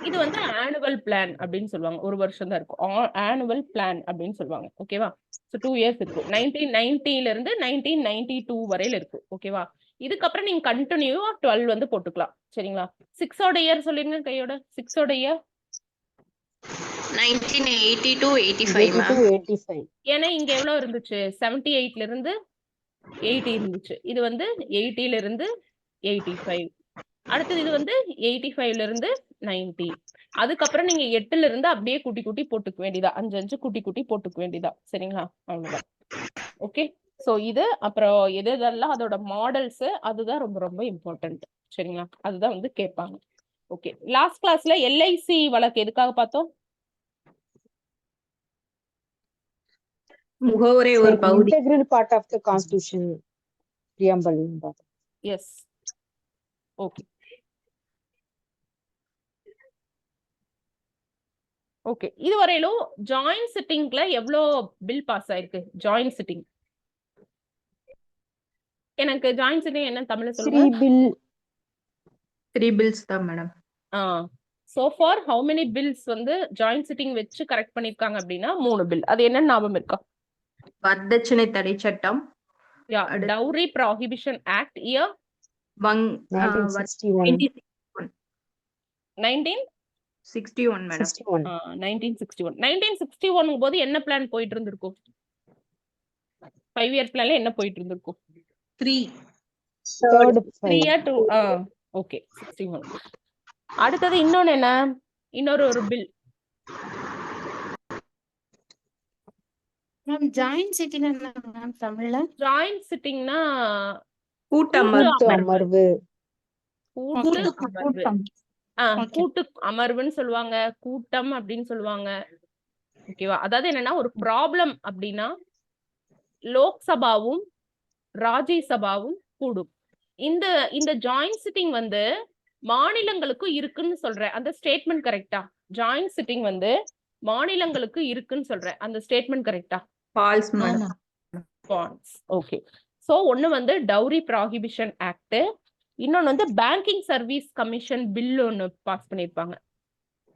இது வந்து ஆனுவல் பிளான் அப்படின்னு சொல்லுவாங்க. ஒரு வருஷம் தான் இருக்கும். ஆனுவல் பிளான் அப்படின்னு சொல்லுவாங்க. ஓகேவா? சோ 2 இயர்ஸ் இருக்கும். 1990ல இருந்து 1992 வரையில இருக்கு. ஓகேவா? இதுக்கப்புறம் நீங்க கண்டினியூவா 12 வந்து போட்டுக்கலாம். சரிங்களா? 6ஓட இயர் சொல்லிருங்க கையோட. 6ஓட இயர்
1980 to 85, ma'am.
85.
ஏன்னா இங்க எவ்வளவு இருந்துச்சு? 78ல இருந்து 80 இருந்துச்சு. இது வந்து 80ல இருந்து 85. அடுத்தது இது வந்து 85ல இருந்து 90. அதுக்கப்புறம் நீங்க 8ல இருந்து அப்படியே கூட்டி கூட்டி போட்டுக்க வேண்டியதா. 5 5 கூட்டி கூட்டி போட்டுக்க வேண்டியதா. சரிங்களா? அவ்வளவுதான். ஓகே. சோ இது அப்புறம் எதெல்லாம் அதோட மாடல்ஸ், அதுதான் ரொம்ப ரொம்ப இம்பார்ட்டன்ட். சரிங்களா? அதுதான் வந்து கேட்பாங்க. ஓகே. லாஸ்ட் கிளாஸ்ல எல்ஐசி வழக்கு எதுக்காக பார்த்தோம்?
முகவுரை ஒரு பகுதி.
Integral part of the constitution preamble.
Yes. Okay. Okay. இதுவரையிலும் ஜாயிண்ட் சிட்டிங்ல எவ்வளோ பில் பாஸ் ஆயிருக்கு? ஜாயிண்ட் சிட்டிங் எனக்கு ஜாயிண்ட் சிட்டிங் என்ன தமிழ்ல சொல்லுங்க?
3 bills தான் madam.
so far how many bills வந்து ஜாயிண்ட் சிட்டிங் வச்சு கரெக்ட் பண்ணிருக்காங்க அப்படின்னா 3 பில். அது என்ன ஞாபகம் இருக்கா?
வரதட்சணை தடை சட்டம்,
dowry prohibition act year
1961.
1961 madam.
1961. 1961 போது என்ன பிளான் போயிட்டு இருந்திருக்கும்? 5 இயர் பிளான்ல என்ன போயிட்டு இருந்திருக்கும்? 3 இயர் 2. ஓகே. 61. அடுத்தது இன்னொன்னு என்ன? இன்னொரு பில்.
மேம் ஜாயிண்ட் சிட்டிங் என்ன மேம் தமிழ்ல?
ஜாயிண்ட் சிட்டிங்னா
அமர்வு.
கூட்டு அமர்வுன்னு சொல்லுவாங்க, கூட்டம் அப்படின்னு சொல்லுவாங்க. ஓகேவா? அதாவது என்னன்னா ஒரு ப்ராப்ளம் அப்படின்னா லோக்சபாவும் ராஜ்யசபாவும் கூடும். இந்த ஜாயிண்ட் சிட்டிங் வந்து மாநிலங்களுக்கு இருக்குன்னு சொல்றேன். அந்த ஸ்டேட்மெண்ட் கரெக்டா? ஜாயிண்ட் சிட்டிங் வந்து மாநிலங்களுக்கு இருக்குன்னு சொல்றேன். அந்த ஸ்டேட்மெண்ட் கரெக்டா?
False madam.
False. Okay. So ஒன்னு வந்து டவுரி ப்ராஹிபிஷன் ஆக்ட், இன்னொன்னு வந்து பேங்கிங் சர்வீஸ் கமிஷன் பில் ஒன்னு பாஸ் பண்ணிருப்பாங்க.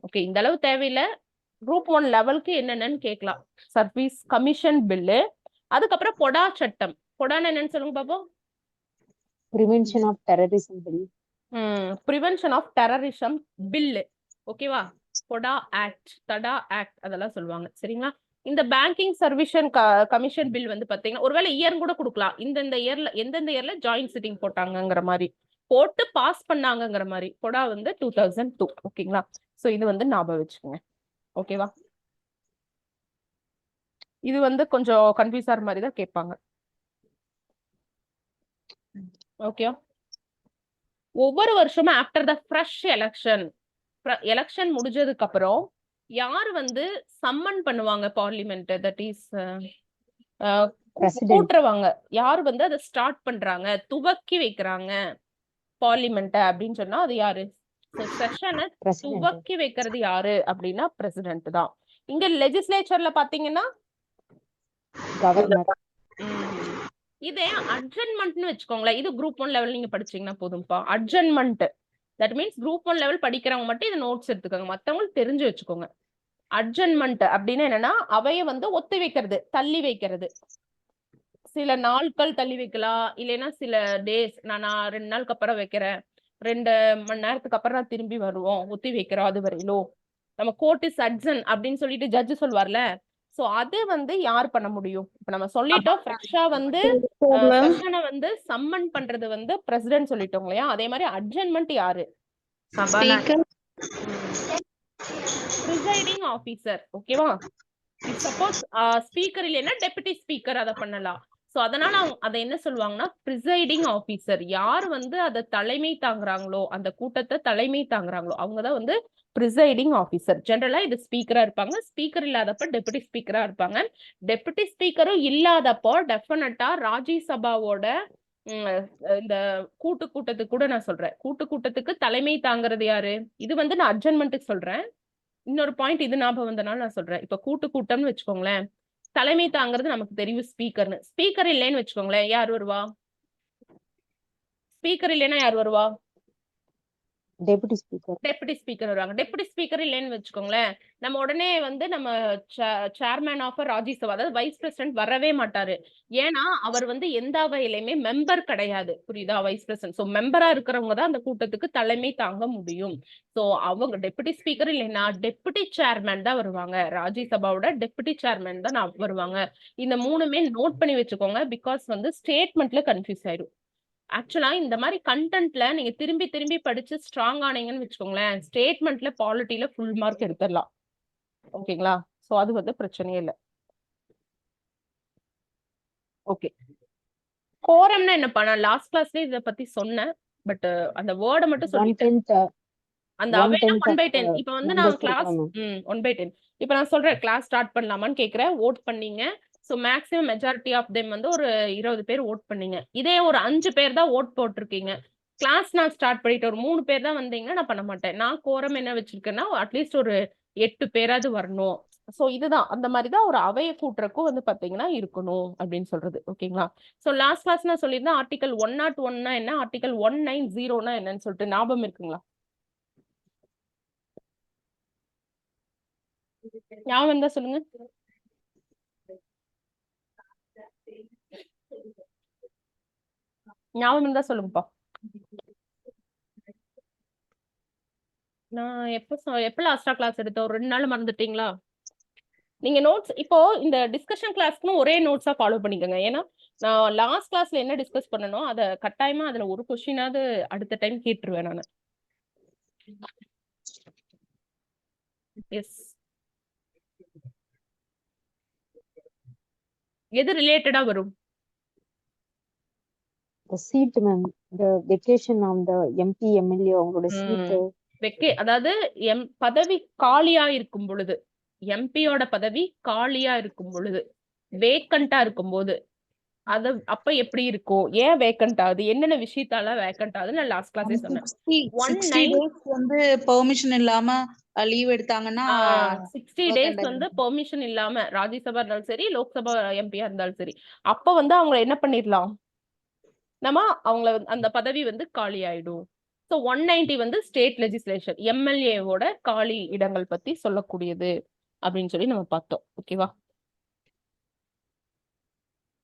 ஓகே, இந்த அளவு தேவையில்லை. குரூப் 1 லெவலுக்கு என்னென்னு கேட்கலாம். சர்வீஸ் கமிஷன் பில்லு, அதுக்கப்புறம் பொடா சட்டம். பொடான்னு என்னன்னு சொல்லுங்க பாப்போம்.
Prevention of Terrorism Bill.
Prevention of terrorism bill. ஓகேவா? பொடா ஆக்ட், தடா ஆக்ட் அதெல்லாம் சொல்லுவாங்க. சரிங்களா? இந்த பேங்கிங் சர்வீஷன் கமிஷன் பில் வந்து பாத்தீங்கன்னா ஒருவேளை இயர் கூட கொடுக்கலாம். இந்த இயர்ல எந்தெந்த இயர்ல ஜாயிண்ட் சிட்டிங் போட்டாங்கங்கிற மாதிரி போட்டு பாஸ் பண்ணாங்கங்கிற மாதிரி. பொடா வந்து 2002. ஓகேங்களா? சோ இது வந்து ஞாபகம் வச்சுக்கோங்க. ஓகேவா? இது வந்து கொஞ்சம் கன்ஃபியூஸ் ஆகிற மாதிரி தான் கேட்பாங்க. ஓகே, ஒவ்வொரு வருஷமும் ஆஃப்டர் த ஃப்ரெஷ் எலெக்ஷன் முடிஞ்சதுக்கு அப்புறம் யார் வந்து சம்மன் பண்ணுவாங்க பார்லிமெண்ட், தட் இஸ் கூட்டுறவாங்க, யார் வந்து அதை ஸ்டார்ட் பண்றாங்க, துவக்கி வைக்கிறாங்க பார்லிமெண்ட் அப்படின்னு சொன்னா அது யாரு? செஷனை துவக்கி வைக்கிறது யாரு அப்படின்னா பிரசிடென்ட் தான். இங்க லெஜிஸ்லேச்சர்ல பாத்தீங்கன்னா
கவர்னர்.
இதே அட்ஜன்மெண்ட்னு வச்சுக்கோங்களேன். இது குரூப் 1 லெவல் நீங்க படிச்சீங்கன்னா போதும்பா. Adjournment that means group 1 level படிக்கிறவங்க மட்டும் இது நோட்ஸ் எடுத்துக்கோங்க, மத்தவங்களுக்கு தெரிஞ்சு வச்சுக்கோங்க. அட்ஜன்மெண்ட் அப்படின்னு என்னன்னா அவைய வந்து ஒத்தி வைக்கிறது, தள்ளி வைக்கிறது. சில நாட்கள் தள்ளி வைக்கலாம், இல்லைன்னா சில டேஸ், நான் 2 நாளுக்கு அப்புறம் வைக்கிறேன், 2 மணி நேரத்துக்கு அப்புறம் நான் திரும்பி வருவோம், ஒத்தி வைக்கிறோம் அது வரையிலும். நம்ம கோர்ட் இஸ் அட்ஜன் அப்படின்னு சொல்லிட்டு ஜட்ஜ் சொல்வார்ல, சோ அது வந்து யார் பண்ண முடியும்? இப்ப நம்ம சொல்லிட்டோம் ஃப்ரெஷ்ஷா வந்து செஷனை வந்து சம்மன் பண்றது வந்து பிரசிடென்ட் சொல்லிட்டோம் இல்லையா? அதே மாதிரி அட்ஜன்மெண்ட் யாரு? Presiding officer. ஓகேவா? சப்போஸ் ஸ்பீக்கர் இல்லைன்னா டெபுட்டி ஸ்பீக்கர் அதை பண்ணலாம். சோ அதனால அவங்க அதை என்ன சொல்லுவாங்கன்னா பிரிசைடிங் ஆபீசர். யார் வந்து அதை தலைமை தாங்குறாங்களோ, அந்த கூட்டத்தை தலைமை தாங்குறாங்களோ அவங்கதான் வந்து பிரிசைடிங் ஆபீசர். ஜெனரலா இது ஸ்பீக்கரா இருப்பாங்க. ஸ்பீக்கர் இல்லாதப்ப டெபுட்டி ஸ்பீக்கரா இருப்பாங்க. டெபுட்டி ஸ்பீக்கரும் இல்லாதப்போ டெஃபினட்டா ராஜ்யசபாவோட இந்த கூட்டத்துக்கு கூட நான் சொல்றேன், கூட்டத்துக்கு தலைமை தாங்குறது யாரு? இது வந்து நான் அட்ஜன்மெண்ட்டுக்கு சொல்றேன். இன்னொரு பாயிண்ட் இது ஞாபகம் வந்தனால நான் சொல்றேன். இப்ப கூட்டம்னு வச்சுக்கோங்களேன், தலைமை தாங்கிறது நமக்கு தெரியும் ஸ்பீக்கர்னு. ஸ்பீக்கர் இல்லைன்னு வச்சுக்கோங்களேன், யார் வருவா? ஸ்பீக்கர் இல்லைன்னா யார் வருவா?
Deputy speaker.
டெபுட்டி ஸ்பீக்கர் வருவாங்க. டெபுட்டி ஸ்பீக்கர் இல்லைன்னு வச்சுக்கோங்களேன், நம்ம உடனே வந்து நம்ம சேர்மேன் ஆஃப் ராஜ்யசபா, அதாவது வைஸ் பிரசிடென்ட் வரவே மாட்டாரு. ஏன்னா அவர் வந்து எந்த அவையிலுமே மெம்பர் கிடையாது. புரியுதா? Vice president. சோ மெம்பரா இருக்கிறவங்க தான் அந்த கூட்டத்துக்கு தலைமை தாங்க முடியும். சோ அவங்க டெபுட்டி ஸ்பீக்கர் இல்லைன்னா டெபுட்டி சேர்மேன் தான் வருவாங்க. ராஜ்யசபாவோட டெபுட்டி சேர்மேன் தான் வருவாங்க. இந்த 3மே நோட் பண்ணி வச்சுக்கோங்க. பிகாஸ் வந்து ஸ்டேட்மெண்ட்ல கன்ஃபியூஸ் ஆயிடும். ஆக்சுவலா இந்த மாதிரி கண்டென்ட்ல நீங்க திரும்பி படிச்சு ஸ்ட்ராங் ஆனீங்கன்னு வச்சுக்கோங்களேன், ஸ்டேட்மெண்ட்ல பாலிட்டில ஃபுல் மார்க் எடுத்துடலாம். ஓகேங்களா? சோ அது வந்து பிரச்சனையே இல்லை. ஓகே, கோரம்னா என்னப்பா? நான் லாஸ்ட் கிளாஸ்ல இத பத்தி சொன்னேன், பட் அந்த வேர்டை மட்டும் சொல்லிட்டேன். அந்த அவைனா 1/10. இப்ப வந்து நான் கிளாஸ் 1/10 இப்ப நான் சொல்றேன், கிளாஸ் ஸ்டார்ட் பண்ணலாமான்னு கேக்குறேன். ஓட் பண்ணீங்க. So maximum majority of them வந்து ஒரு 20 பேர் ஓட் பண்ணீங்க. இதே ஒரு 5 பேர் தான் ஓட் போட்டிருக்கீங்க, கிளாஸ் நான் ஸ்டார்ட் பண்ணிட்டு ஒரு 3 பேர் தான் வந்தீங்கன்னா நான் பண்ண மாட்டேன். நான் கோரம் என்ன வச்சிருக்கேன்னா அட்லீஸ்ட் ஒரு 8 பேராவது வரணும். சோ இதுதான் அந்த மாதிரிதான் ஒரு அவையை கூட்டுறக்கும் வந்து பாத்தீங்கன்னா இருக்கணும் அப்படின்னு சொல்றது. ஓகேங்களா? சோ லாஸ்ட் கிளாஸ் நான் சொல்லியிருந்தேன் ஆர்டிகல் 101 என்ன, ஆர்டிகல் 190 என்னன்னு சொல்லிட்டு ஞாபகம் இருக்குங்களா? ஞாபகம் இருந்தா சொல்லுங்க. ஞாபகம் இருந்தா சொல்லுங்கப்பா. நான் எப்ப லாஸ்டா கிளாஸ் எடுத்தோம்? ஒரு 2 நாள் மறந்துட்டீங்களா? நீங்க நோட்ஸ் இப்போ இந்த டிஸ்கஷன் கிளாஸ்க்கு ஒரே நோட்ஸா ஃபாலோ பண்ணிக்கோங்க. ஏன்னா நான் லாஸ்ட் கிளாஸ்ல என்ன டிஸ்கஸ் பண்ணனோ அத கட்டாயமா அதுல ஒரு கொஸ்டினாவது அடுத்த டைம் கேட்டுருவேன் நானு. எஸ், எது ரிலேட்டடா வரும்?
The seat ma'am, the vacation on the MP MLA அவங்களோட சீட்.
அதாவது பதவி காலியா இருக்கும் பொழுது, எம்பியோட பதவி காலியா இருக்கும் பொழுது, வேக்கண்டா இருக்கும் போது அது அப்ப எப்படி இருக்கும், ஏன் வேக்கண்ட் ஆகுது, என்னென்ன விஷயத்தால வேக்கண்ட் ஆகுது நான் லாஸ்ட் கிளாஸே சொன்னேன்.
60 days வந்து பெர்மிஷன் இல்லாம லீவ் எடுத்தாங்கன்னா
60 days வந்து பெர்மிஷன் இல்லாம ராஜ்யசபா இருந்தாலும் சரி, லோக்சபா எம்பியா இருந்தாலும் சரி, அப்ப வந்து அவங்க என்ன பண்ணிடலாம், நம்ம அவங்கள அந்த பதவி வந்து காலி ஆயிடும். ஸோ 190 வந்து ஸ்டேட் லெஜிஸ்லேஷன் எம்எல்ஏவோட காலி இடங்கள் பத்தி சொல்லக்கூடியது அப்படின்னு சொல்லி நம்ம பார்த்தோம். ஓகேவா?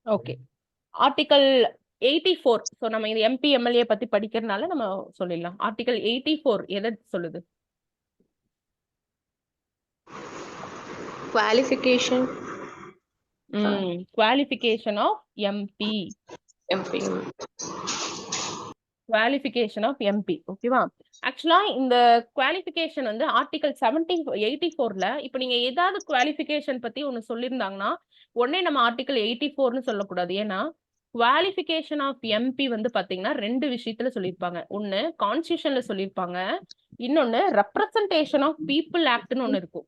ஓகே. ஆர்டிகல் 84. ஸோ நம்ம இது எம்பி எம்எல்ஏ பத்தி படிக்கிறதுனால நம்ம சொல்லிடலாம். ஆர்டிகல் 84 எதை சொல்லுது?
Qualification.
Qualification of MP.
MP.
Qualification of MP. ஓகேவா? ஆக்சுவலா இந்த குவாலிஃபிகேஷன் வந்து ஆர்டிகல் 84ல இப்போ நீங்க ஏதாவது குவாலிஃபிகேஷன் பத்தி ஒன்னு சொல்லியிருந்தாங்கன்னா உடனே நம்ம ஆர்டிகல் 84ன்னு சொல்லக்கூடாது. ஏன்னா குவாலிஃபிகேஷன் ஆஃப் எம்பி வந்து பாத்தீங்கன்னா 2 விஷயத்துல சொல்லியிருப்பாங்க. ஒன்னு கான்ஸ்டியூஷன்ல சொல்லியிருப்பாங்க, இன்னொன்னு ரெப்ரசன்டேஷன் ஆஃப் பீப்புள் ஆக்ட்னு ஒன்னு இருக்கும்.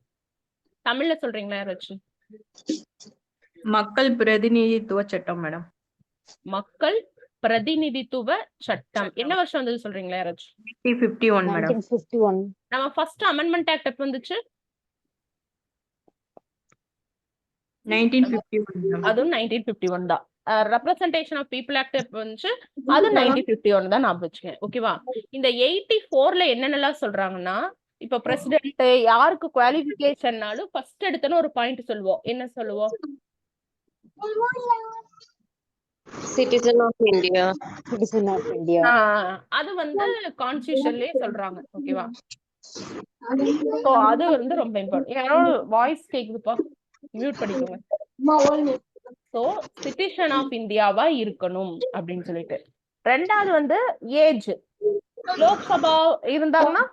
தமிழ்ல சொல்றீங்களா யாராச்சும்?
மக்கள் பிரதிநிதித்துவ சட்டம் மேடம்.
மக்கள் பிரதிநிதித்துவ சட்டம் என்ன வருஷம் வந்தது சொல்றீங்களா யாராச்சும்?
1951 மேடம்.
1951.
நம்ம ஃபர்ஸ்ட் அமெண்ட்மெண்ட் ஆக்ட் எப்ப வந்துச்சு?
1951 மேடம்.
அதுவும் 1951 தான். ரெப்ரசன்டேஷன் ஆஃப் பீப்புள் ஆக்ட் எப்ப வந்துச்சு? அது 1951 தான் நான் வச்சுக்கேன். ஓகேவா? இந்த 84ல என்னென்னலாம் சொல்றாங்கன்னா, இப்ப பிரசிடென்ட் யாருக்கு குவாலிஃபிகேஷன்னாலும் ஃபர்ஸ்ட் எடுத்தன ஒரு பாயிண்ட் சொல்லுவோம். என்ன சொல்லுவோம்?
Citizen of India.
Citizen of India.
அது வந்து கான்ஸ்டியூஷன்லயே சொல்றாங்க. ஓகேவா? சோ அது வந்து ரொம்ப இம்பார்ட்டன்ட். யாரோ வாய்ஸ் கேக்குதுப்பா, மியூட் பண்ணிக்கோங்க. சோ சிட்டிசன் ஆஃப் இந்தியாவா இருக்கணும் அப்படின்னு சொல்லிட்டு. ரெண்டாவது வந்து ஏஜ். லோக்சபா இருந்தாங்கன்னா,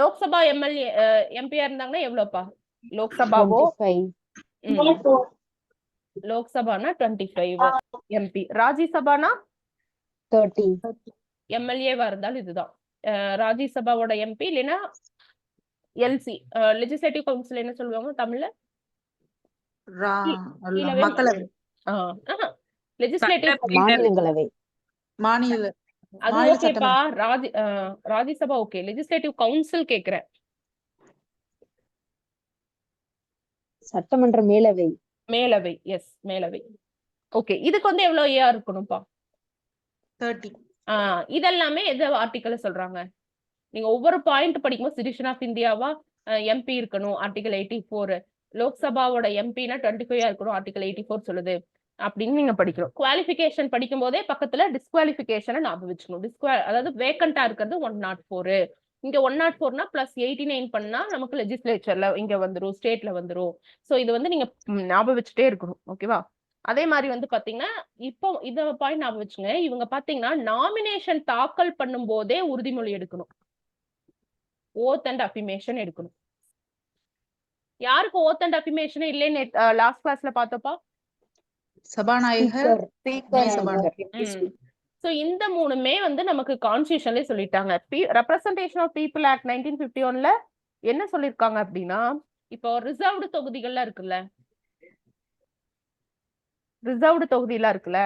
லோக்சபா எம்எல்ஏ எம்பியா இருந்தாங்கன்னா எவ்வளவுப்பா? லோக்சபாவோ
25.
லோக்சபானா 25 எம்பி. ராஜ்யசபானா
30.
எம்எல்ஏவா இருந்தாலும் இதுதான். ராஜ்யசபாவோட எம்பி இல்லைன்னா எல்சி லெஜிஸ்லேட்டிவ் கவுன்சில் என்ன சொல்லுவாங்க தமிழ்ல?
மக்களவை.
லெஜிஸ்லேட்டிவ்
மாநிலங்களவை.
மாநில
அது
மாநில
ஓகேப்பா. ராஜ்யசபா ஓகே. லெஜிஸ்லேட்டிவ் கவுன்சில் கேக்குறேன்.
சட்டமன்ற மேலவை.
மேலவை. எஸ், மேலவை. ஓகே. இதுக்கு வந்து எவ்வளவு ஏஆர் இருக்கணும்ப்பா?
30.
இதெல்லாமே எது ஆர்டிக்கல் சொல்றாங்க? நீங்க ஒவ்வொரு பாயிண்ட் படிக்கும்போது சிட்டிசன் ஆஃப் இந்தியாவா எம்பி இருக்கணும் ஆர்டிகல் 84. லோக்சபாவோட எம்பினா 25 இருக்கணும் ஆர்டிகல் 84 சொல்லுது அப்படின்னு நீங்க படிக்கணும். குவாலிஃபிகேஷன் படிக்கும் போதே பக்கத்துல டிஸ்குவாலிஃபிகேஷனை ஞாபகம் வச்சுக்கணும். அதாவது வேக்கண்டா இருக்கிறது 104. இங்க 104னா பிளஸ் 89 பண்ணா நமக்கு லெஜிஸ்லேச்சர்ல இங்க வந்துரும், ஸ்டேட்ல வந்துரும். சோ இது வந்து நீங்க ஞாபகம் வச்சுட்டே இருக்கணும். ஓகேவா? அதே மாதிரி வந்து பாத்தீங்கன்னா இப்போ இத பாயிண்ட் ஞாபகம் வச்சுங்க. இவங்க பாத்தீங்கன்னா நாமினேஷன் தாக்கல் பண்ணும் போதே உறுதிமொழி எடுக்கணும். ஓத் அண்ட் அஃபிமேஷன் எடுக்கணும். யாருக்கு ஓத் அண்ட் அஃபிமேஷன் இல்லைன்னு லாஸ்ட் கிளாஸ்ல பார்த்தப்பா?
சபாநாயகர்,
சோ இந்த மூணுமே வந்து நமக்கு கான்ஸ்டியூஷன்ல சொல்லிட்டாங்க. ரெப்ரசன்டேஷன் ஆஃப் பீப்புள் ஆக்ட் 1951ல என்ன சொல்லிருக்காங்க அப்படின்னா, இப்போ ரிசர்வ்டு தொகுதிகள்லாம் இருக்குல்ல, ரிசர்வ்டு தொகுதியெல்லாம் இருக்குல்ல,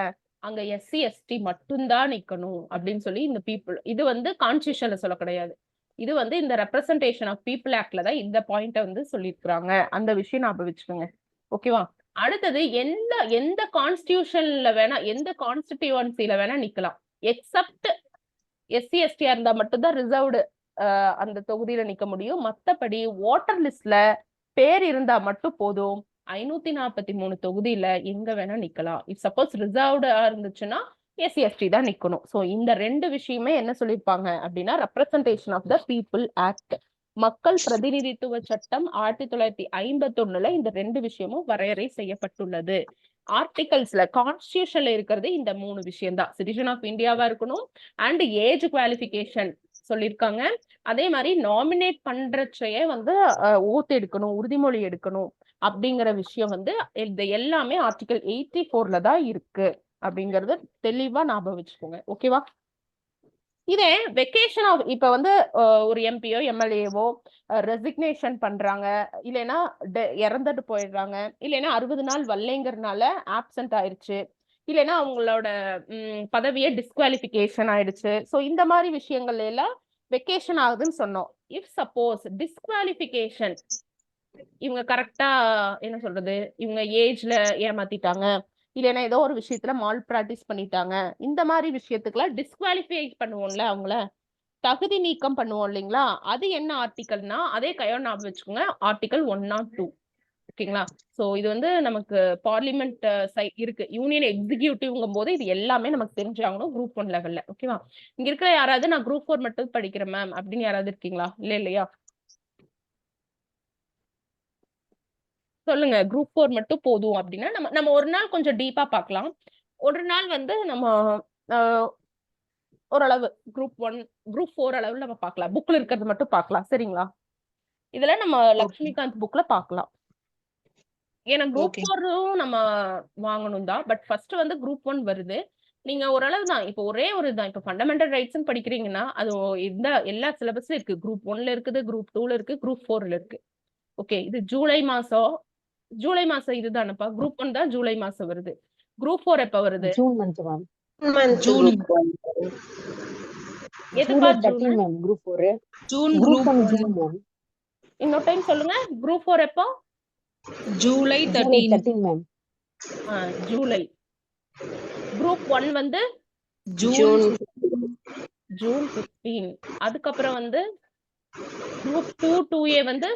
அங்க எஸ்சி எஸ்டி மட்டும்தான் நிக்கணும் அப்படின்னு சொல்லி இந்த பீப்புள் இது வந்து கான்ஸ்டியூஷன்ல சொல்ல கிடையாது. இது வந்து இந்த ரெப்ரசன்டேஷன் ஆஃப் பீப்புள் ஆக்ட்ல தான் இந்த பாயிண்ட வந்து சொல்லியிருக்காங்க. அந்த விஷயம் ஞாபகம் வச்சுக்கோங்க. ஓகேவா? அடுத்தது எந்த கான்ஸ்டியூஷன்ல வேணா எந்த கான்ஸ்டிடியூவன்சில வேணா நிக்கலாம். எக்ஸப்ட் எஸ்சி எஸ்டியா இருந்தா மட்டும்தான் ரிசர்வ்டு அந்த தொகுதியில நிக்க முடியும். மத்தபடி ஓட்டர் லிஸ்ட்ல பேர் இருந்தா மட்டும் போதும். 543 தொகுதியில எங்க வேணா நிக்கலாம். இப் சப்போஸ் ரிசர்வ்டா இருந்துச்சுன்னா எஸ்சி எஸ்டி தான் நிக்கணும். சோ இந்த 2 விஷயமே என்ன சொல்லிருப்பாங்க அப்படின்னா representation of the people act, மக்கள் பிரதிநிதித்துவ சட்டம் 1951ல இந்த 2 விஷயமும் வரையறை செய்யப்பட்டுள்ளது. ஆர்டிகல்ஸ்ல கான்ஸ்டியூஷன்ல இருக்கிறது இந்த 3 விஷயம் தான். சிட்டிசன் ஆஃப் இந்தியாவா இருக்கணும் அண்ட் ஏஜ் குவாலிஃபிகேஷன் சொல்லியிருக்காங்க. அதே மாதிரி நாமினேட் பண்றச்சையே வந்து ஓத் எடுக்கணும், உறுதிமொழி எடுக்கணும் அப்படிங்கிற விஷயம் வந்து இது எல்லாமே ஆர்டிகல் 84ல தான் இருக்கு அப்படிங்கறது தெளிவா ஞாபகம் வச்சுக்கோங்க. ஓகேவா? இதே வெக்கேஷன் ஆஃப் இப்ப வந்து ஒரு எம்பியோ எம்எல்ஏவோ ரெசிக்னேஷன் பண்றாங்க, இல்லைன்னா இறந்துட்டு போயிடுறாங்க, இல்லைன்னா 60 நாள் வரலைங்கிறதுனால ஆப்சென்ட் ஆயிடுச்சு, இல்லைன்னா அவங்களோட பதவியே டிஸ்குவாலிஃபிகேஷன் ஆயிடுச்சு. ஸோ இந்த மாதிரி விஷயங்கள்ல எல்லாம் வெக்கேஷன் ஆகுதுன்னு சொன்னோம். இஃப் சப்போஸ் டிஸ்குவாலிஃபிகேஷன் இவங்க கரெக்டா என்ன சொல்றது, இவங்க ஏஜ்ல ஏமாத்திட்டாங்க, இல்லைன்னா ஏதோ ஒரு விஷயத்துல மால் பிராக்டிஸ் பண்ணிட்டாங்க, இந்த மாதிரி விஷயத்துக்குலாம் டிஸ்குவாலிஃபை பண்ணுவோம்ல, அவங்கள தகுதி நீக்கம் பண்ணுவோம் இல்லைங்களா? அது என்ன ஆர்டிகல்னா அதே கையோட ஞாபகம் வச்சுக்கோங்க, ஆர்டிகல் 102. ஓகேங்களா? சோ இது வந்து நமக்கு பார்லிமெண்ட் இருக்கு, யூனியன் எக்ஸிகியூட்டிவ்ங்கும் போது இது எல்லாமே நமக்கு தெரிஞ்சாகணும் குரூப் 1 லெவல்ல. ஓகேவா? இங்க இருக்கிற யாராவது நான் குரூப் 4 மட்டும் படிக்கிறேன் மேம் அப்படின்னு யாராவது இருக்கீங்களா? இல்லையா? சொல்லுங்க. குரூப் 4 மட்டும் போதும் அப்படின்னா நம்ம ஒரு நாள் கொஞ்சம் டீப்பா பார்க்கலாம். ஒரு நாள் வந்து நம்ம ஓரளவு குரூப் 1 குரூப் 4 அளவுல நம்ம பார்க்கலாம். புக்ல இருக்கிறது மட்டும் பார்க்கலாம். சரிங்களா? இதுல நம்ம லக்ஷ்மிகாந்த் புக்ல பார்க்கலாம். ஏன்னா குரூப் 4ம் நம்ம வாங்கணும் தான். பட் ஃபர்ஸ்ட் வந்து குரூப் 1 வருது. நீங்க ஓரளவு தான். இப்போ ஒரே ஒரு தான். இப்போ ஃபண்டமெண்டல் ரைட்ஸ்னு படிக்கிறீங்கன்னா அது இந்த எல்லா சிலபஸ்ல இருக்கு. குரூப் 1ல இருக்குது, குரூப் 2ல இருக்கு, குரூப் 4ல இருக்கு. ஓகே, இது ஜூலை மாசம் இதுதானப்பா. குரூப் 1 தான் ஜூலை மாசம் வருது. குரூப் 4 எப்ப வருது?
June month ma'am.
ஜூன்
எதுப்பா
July 13 ma'am group 4.
June
group
group
1 June ma'am.
இன்னொரு டைம் சொல்லுங்க. குரூப் 4 எப்போ?
July
July
13
13 ma'am.
July. Group 1 வந்து
ஜூன்
ஜூன் 15. அதுக்கப்புறம் வந்து குரூப் 2 2A வந்து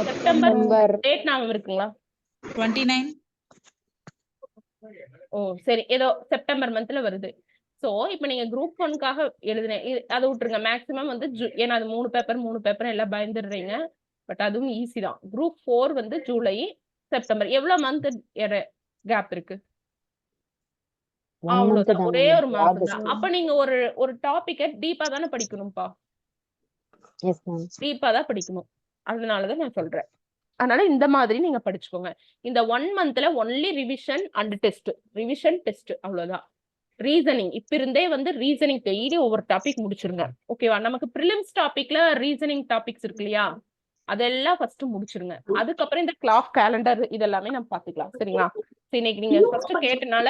செப்டம்பர். டேட் ஞாபகம் இருக்குங்களா?
29.
ஓ சரி, ஏதோ செப்டம்பர் மந்த்ல வருது. சோ இப்போ நீங்க குரூப் 1க்காக எழுதுனேன், அதை விட்டுருங்க. மேக்ஸிமம் வந்து ஏன்னா அது 3 பேப்பர் எல்லாம் பயந்துடுறீங்க. பட் அதுவும் ஈஸி தான். குரூப் 4 வந்து ஜூலை, செப்டம்பர். எவ்வளவு மந்த் கேப் இருக்கு? அவ்வளவுதான், ஒரே ஒரு மாசம் தான். அப்ப நீங்க ஒரு டாபிக்க டீப்பா தானே படிக்கணும்பா.
Yes ma'am.
டீப்பா தான் படிக்கணும். அதனாலதான் நான் சொல்றேன். அதனால இந்த மாதிரி நீங்க படிச்சுக்கோங்க. இந்த 1 மந்த்ல only revision and test, revision test, அவ்வளவுதான். ரீசனிங் இப்ப இருந்தே வந்து ரீசனிங் டெய்லி ஒவ்வொரு டாபிக் முடிச்சிருங்க. ஓகேவா? நமக்கு பிரிலிம்ஸ் டாபிக்ல ரீசனிங் டாபிக்ஸ் இருக்கு இல்லையா, அதெல்லாம் ஃபர்ஸ்ட் முடிச்சிருங்க. அதுக்கப்புறம் இந்த கிளாக் கேலண்டர் இதெல்லாமே நம்ம பாத்துக்கலாம். சரிங்களா? இன்னைக்கு நீங்க ஃபர்ஸ்ட் கேட்டனால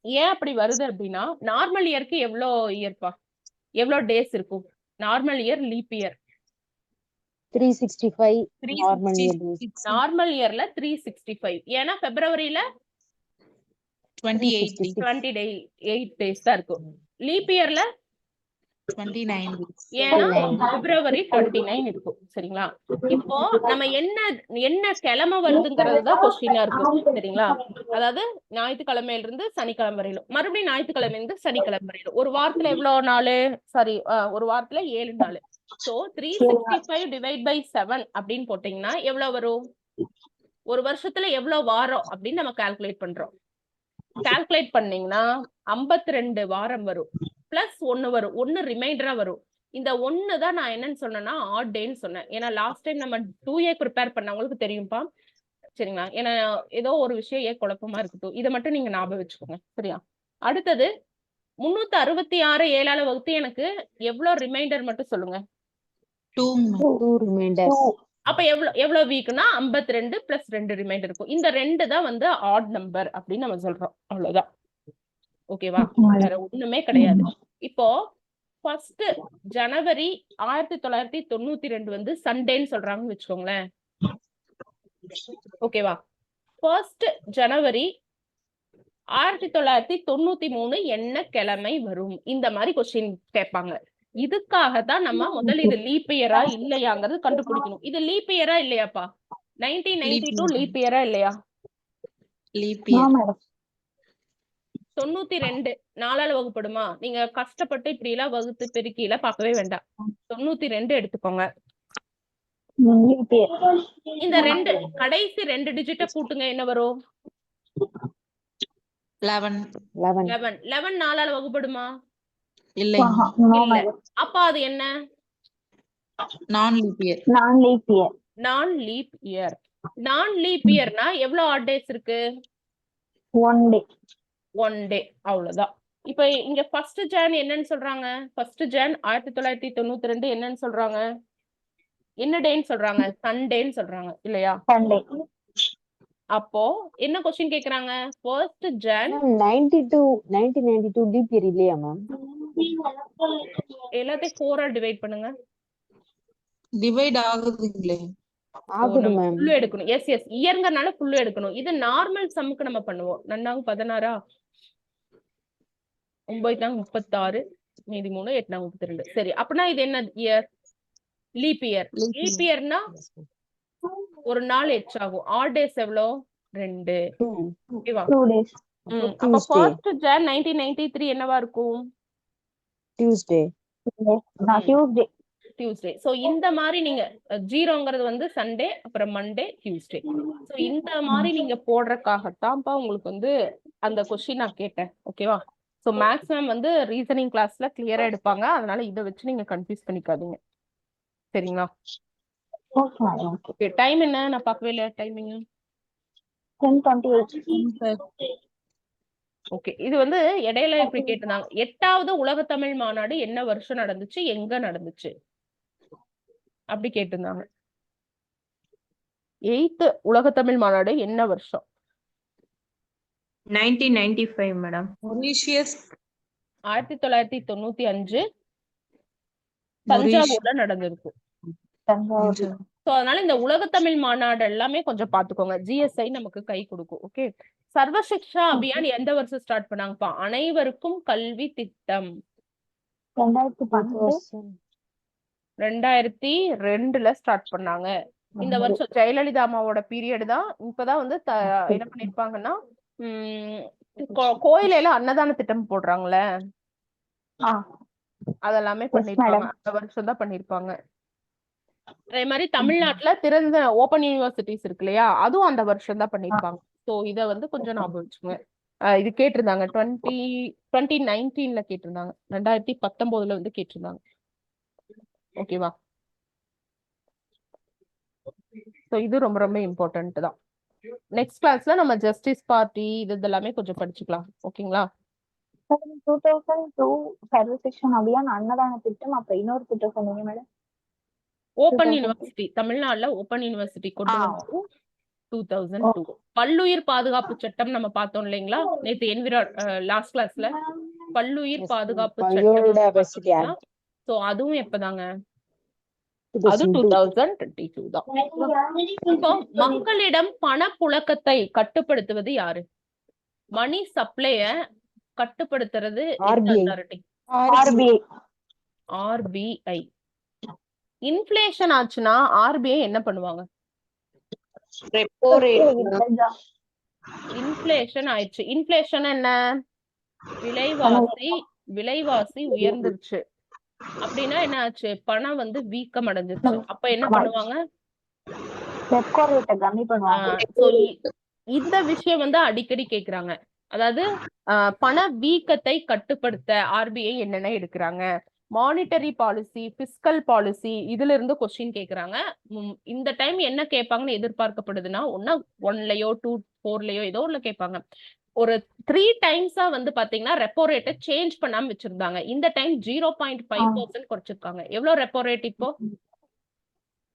ஏன் அப்படி வருது அப்படின்னா, நார்மல் இயருக்கு எவ்வளோ இயர்ப்பா, எவ்வளோ டேஸ் இருக்கும்? Normal year, leap year
365 normal year.
Normal இயர்ல 365. ஏன்னா பிப்ரவரியில 28 டேஸ் தான் இருக்கும். லீப் இயர்ல
29.
ஏன்னா பிப்ரவரி 29 இருக்கும். சரிங்களா? இப்போ நம்ம என்ன கிழமை வருதுங்கிறது தான் கொஸ்டினா இருக்கும். சரிங்களா? அதாவது ஞாயிற்றுக்கிழமையில இருந்து சனிக்கிழமை வரையிலும், மறுபடியும் ஞாயிற்றுக்கிழமையில இருந்து சனிக்கிழமை வரையிலும். ஒரு வாரத்துல எவ்வளவு நாள்? சாரி, ஒரு வாரத்துல 7 நாள். சோ 365 டிவைட் பை 7 அப்படின்னு போட்டீங்கன்னா எவ்வளவு வரும்? ஒரு வருஷத்துல எவ்வளவு வாரம் அப்படின்னு நம்ம கால்குலேட் பண்றோம். கால்குலேட் பண்ணீங்கன்னா 52 வாரம் வரும். பிளஸ் 1 வரும், 1 ரிமைண்டரா வரும். இந்த 1 தான் நான் என்னன்னு சொன்னேன்னா ஆட் டேன்னு சொன்னேன். ஏன்னா லாஸ்ட் டைம் நம்ம 2A ப்ரிப்பேர் பண்ணவங்களுக்கு தெரியும்பா. சரிங்களா? ஏன்னா ஏதோ ஒரு விஷயம் குழப்பமா இருக்கட்டும், இதை மட்டும் நீங்க ஞாபகம் வச்சுக்கோங்க. சரியா? அடுத்தது 366 7ஆல வகுத்து எனக்கு எவ்வளவு ரிமைண்டர் மட்டும் சொல்லுங்க.
2
ரிமைண்டர்ஸ்.
அப்ப எவ்வளவு வீக்னா 52 பிளஸ் 2 ரிமைண்டர் இருக்கும். இந்த 2 தான் வந்து ஆட் நம்பர் அப்படின்னு நம்ம சொல்றோம். அவ்வளவுதான். ஓகேவா? வேற ஒண்ணுமே கிடையாது. இப்போ ஃபர்ஸ்ட் ஜனவரி 1992 வந்து சண்டேன்னு சொல்றாங்கன்னு வச்சுக்கோங்களேன். ஓகேவா? ஃபர்ஸ்ட் ஜனவரி 1993 என்ன கிழமை வரும்? இந்த மாதிரி கொஸ்டின் கேட்பாங்க. இதுக்காகத்தான் நம்ம முதல்ல இது லீப் இயரா இல்லையாங்கிறது கண்டுபிடிக்கணும். இது லீப் இயரா இல்லையாப்பா? 1992 லீப் இயரா இல்லையா?
Leap year.
92 4ஆல வகுப்படுமா? நீங்க கஷ்டப்பட்டு இப்படி எல்லாம் வகுத்து பெருக்கில பார்க்கவே வேண்டாம். 92 எடுத்துக்கோங்க. இந்த கடைசி 2 டிஜிட்ட கூட்டுங்க, என்ன வரும்? 11 4ஆல வகுப்படுமா?
இல்ல.
இல்ல. அப்ப அது என்ன?
நான் லீப் இயர்.
நான் லீப் இயர்னா எவ்வளவு ஆட் டேஸ் இருக்கு? 1 டே. அவ்வளவுதான். இப்ப இங்க ஃபர்ஸ்ட் ஜான் என்னன்னு சொல்றாங்க? ஃபர்ஸ்ட் ஜான் 1992 என்னன்னு சொல்றாங்க? என்ன டேன்னு சொல்றாங்க? சண்டேன்னு சொல்றாங்க இல்லையா? அப்போ என்ன क्वेश्चन கேக்குறாங்க? ஃபர்ஸ்ட் ஜான்
1992 லீப் இயர் இல்லையா மேம்?
எல்லாத்தையும் 4 ஆல் டிவைட் பண்ணுங்க.
டிவைட் ஆகுதுங்களே.
ஆகுது
நம்ம
மேம்.
ஃபுல்லு எடுக்கணும். எஸ் இயர்ங்கறனால ஃபுல்லு எடுக்கணும். இது நார்மல் சம்முக்கு நம்ம பண்ணுவோம். 2 16 9 36 மீதி 3 8 32. சரி அப்படின்னா இது என்ன இயர்? Leap year. லீப் இயர்னா ஒரு நாள் எச்சாகும். ஆட் டேஸ் எவ்வளோ? 2.
2
ஓகேவா?
2 days.
அப்ப
Tuesday.
1st Jan 1993 என்னவா இருக்கும்?
Tuesday.
Tuesday.
டியூஸ்டே. சோ இந்த மாதிரி நீங்க ஜீரோங்கிறது வந்து சண்டே, அப்புறம் மண்டே, டியூஸ்டே. சோ இந்த மாதிரி நீங்க போடுறதுக்காகத்தான்ப்பா உங்களுக்கு வந்து அந்த கொஸ்டின் நான் கேட்டேன். ஓகேவா? சோ மேக்ஸிமம் வந்து ரீசனிங் கிளாஸ்ல கிளியரா எடுப்பாங்க. அதனால இதை வச்சு நீங்க கன்ஃபியூஸ் பண்ணிக்காதீங்க. சரிங்களா?
Okay, madam. Okay.
டைம் என்ன? நான் பார்க்கவே இல்லை டைமிங்.
10:28.
ஓகே. இது வந்து இடையில இப்படி கேட்டிருந்தாங்க. 8வது உலக தமிழ் மாநாடு என்ன வருஷம் நடந்துச்சு, எங்க நடந்துச்சு அப்படி கேட்டிருந்தாங்க. 8th உலக தமிழ் மாநாடு என்ன வருஷம்?
1995 மேடம்.
மொரீஷியஸ்
1995 தஞ்சாவூர்ல நடந்திருக்கு. சோ அதனால இந்த உலக தமிழ் மாநாடு எல்லாமே கொஞ்சம் பாத்துக்கோங்க. ஜிஎஸ்ஐ நமக்கு கை கொடுக்கும். ஓகே. சர்வ சிக்ஷா அபியான் எந்த வருஷம் ஸ்டார்ட் பண்ணாங்கப்பா? அனைவருக்கும் கல்வி திட்டம் 2002ல ஸ்டார்ட் பண்ணாங்க. இந்த வருஷம் ஜெயலலிதா அம்மாவோட பீரியட் தான். இப்பதான் வந்து என்ன பண்ணிருப்பாங்கன்னா கோயிலையில அன்னதான திட்டம் போடுறாங்களே, அதெல்லாமே பண்ணிருப்பாங்க. அந்த வருஷம் தான் பண்ணிருப்பாங்க. அதே மாதிரி தமிழ்நாட்டுல திறந்த ஓபன் யூனிவர்சிட்டிஸ் இருக்கு இல்லையா, அதுவும் அந்த வருஷம் தான் பண்ணிருப்பாங்க. சோ இத வந்து கொஞ்சம் ஞாபகம் வச்சுக்கோங்க. இது கேட்டிருந்தாங்க 2019ல கேட்டிருந்தாங்க. 2019ல வந்து கேட்டிருந்தாங்க. ஓகேவா? சோ இது ரொம்ப ரொம்ப இம்பார்ட்டன்ட் தான். நெக்ஸ்ட் கிளாஸ்ல நம்ம ஜஸ்டிஸ் பார்ட்டி இது எல்லாமே கொஞ்சம் படிச்சுக்கலாம். ஓகேங்களா?
2002 சர்வ சிக்ஷா அபியான் அன்னதான திட்டம், அப்புறம் இன்னொரு திட்டம் சொன்னீங்க மேடம்.
ஓபன் யூனிவர்சிட்டி, தமிழ்நாடுல ஓபன் யூனிவர்சிட்டி கொண்டு வந்தது 2002. பல்லுயிர் பாதுகாப்பு சட்டம் நம்ம பார்த்தோம் இல்லைங்களா நேத்து லாஸ்ட் கிளாஸ்ல. பல்லுயிர் பாதுகாப்பு சட்டம். சோ அதுவும் எப்பதாங்க? அது 2022 தான். இப்போ மக்களிடம் பணப்புழக்கத்தை கட்டுப்படுத்துவது யாரு? மணி சப்ளைய கட்டுப்படுத்துறது ஆர்பிஐ. இன்ஃப்ளேஷன் ஆச்சுன்னா ஆர்பிஐ என்ன பண்ணுவாங்க?
Repo rate.
இன்ஃப்ளேஷன் ஆயிடுச்சு. இன்ஃப்ளேஷன் என்ன? விலைவாசி உயர்ந்துருச்சு அப்படின்னா என்ன ஆச்சு? பணம் வந்து வீக்கம் அடைஞ்சிருச்சு. அப்ப என்ன பண்ணுவாங்க? இந்த விஷயம் வந்து அடிக்கடி கேக்குறாங்க. அதாவது பண வீக்கத்தை கட்டுப்படுத்த ஆர்பிஐ என்னென்ன எடுக்கிறாங்க? மானிட்டரி பாலிசி, பிஸ்கல் பாலிசி, இதுல இருந்து கொஸ்டின் கேக்குறாங்க. இந்த டைம் என்ன கேட்பாங்கன்னு எதிர்பார்க்கப்படுதுன்னா, ஒன்னா 1லயோ 2 4லயோ ஏதோ ஒண்ணு கேட்பாங்க. ஒரு 3 டைம்ஸா வந்து பாத்தீங்கன்னா ரெப்போ ரேட்டை சேஞ்ச் பண்ணாம வச்சிருந்தாங்க. இந்த டைம் 0.5% குறைச்சிருக்காங்க. எவ்வளவு ரெப்போ ரேட் இப்போ?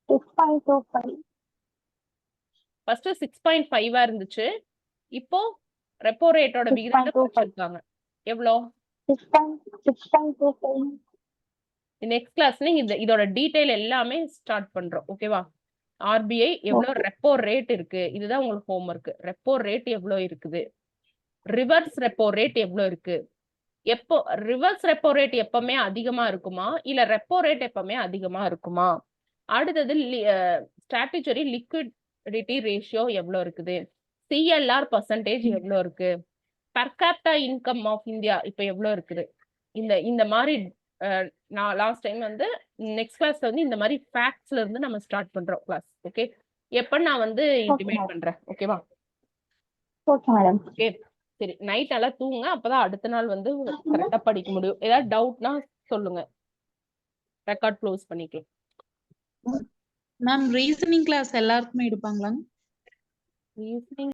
6.25.
ஃபர்ஸ்ட் 6.5 இருந்துச்சு. இப்போ ரெப்போ ரேட்டோட விகிதத்தை குறைச்சிருக்காங்க. எவ்வளோ?
6.25.
நெக்ஸ்ட் கிளாஸ்ல இதோட டீடைல் எல்லாமே ஸ்டார்ட் பண்றோம். ஓகேவா? ஆர்பிஐ எவ்வளவு ரெப்போ ரேட் இருக்கு, இதுதான் உங்களுக்கு ஹோம்வொர்க். ரெப்போ ரேட் எவ்வளவு இருக்குது, ரிவர்ஸ் ரெப்போ ரேட் எவ்வளவு இருக்கு, எப்போ ரிவர்ஸ் ரெப்போ ரேட் எப்பவுமே அதிகமா இருக்குமா இல்ல ரெப்போ ரேட் எப்பவுமே அதிகமா இருக்குமா? அடுத்தது ஸ்ட்ராட்டஜரி லிக்விடிட்டி ரேஷியோ எவ்வளவு இருக்குது, சிஎல்ஆர் பர்சன்டேஜ் எவ்வளவு இருக்கு, per capita income of India இப்ப எவ்வளவு இருக்குது. இந்த மாதிரி நான் லாஸ்ட் டைம் வந்து நெக்ஸ்ட் கிளாஸ்ல வந்து இந்த மாதிரி ஃபேக்ட்ஸ்ல இருந்து நம்ம ஸ்டார்ட் பண்றோம் கிளாஸ். ஓகே, எப்ப நான் வந்து இன்டிமேட் பண்றேன். ஓகேவா?
Okay madam.
ஓகே, சரி. நைட் நல்லா தூங்குங்க, அப்பதான் அடுத்த நாள் வந்து கரெக்டா படிக்க முடியும். ஏதாவது டவுட்னா சொல்லுங்க, ரெக்கார்ட் க்ளோஸ் பண்ணிக்கலாம்.
மேம் ரீசனிங் கிளாஸ் எல்லாருக்குமே எடுப்பாங்களா?
ரீசனிங்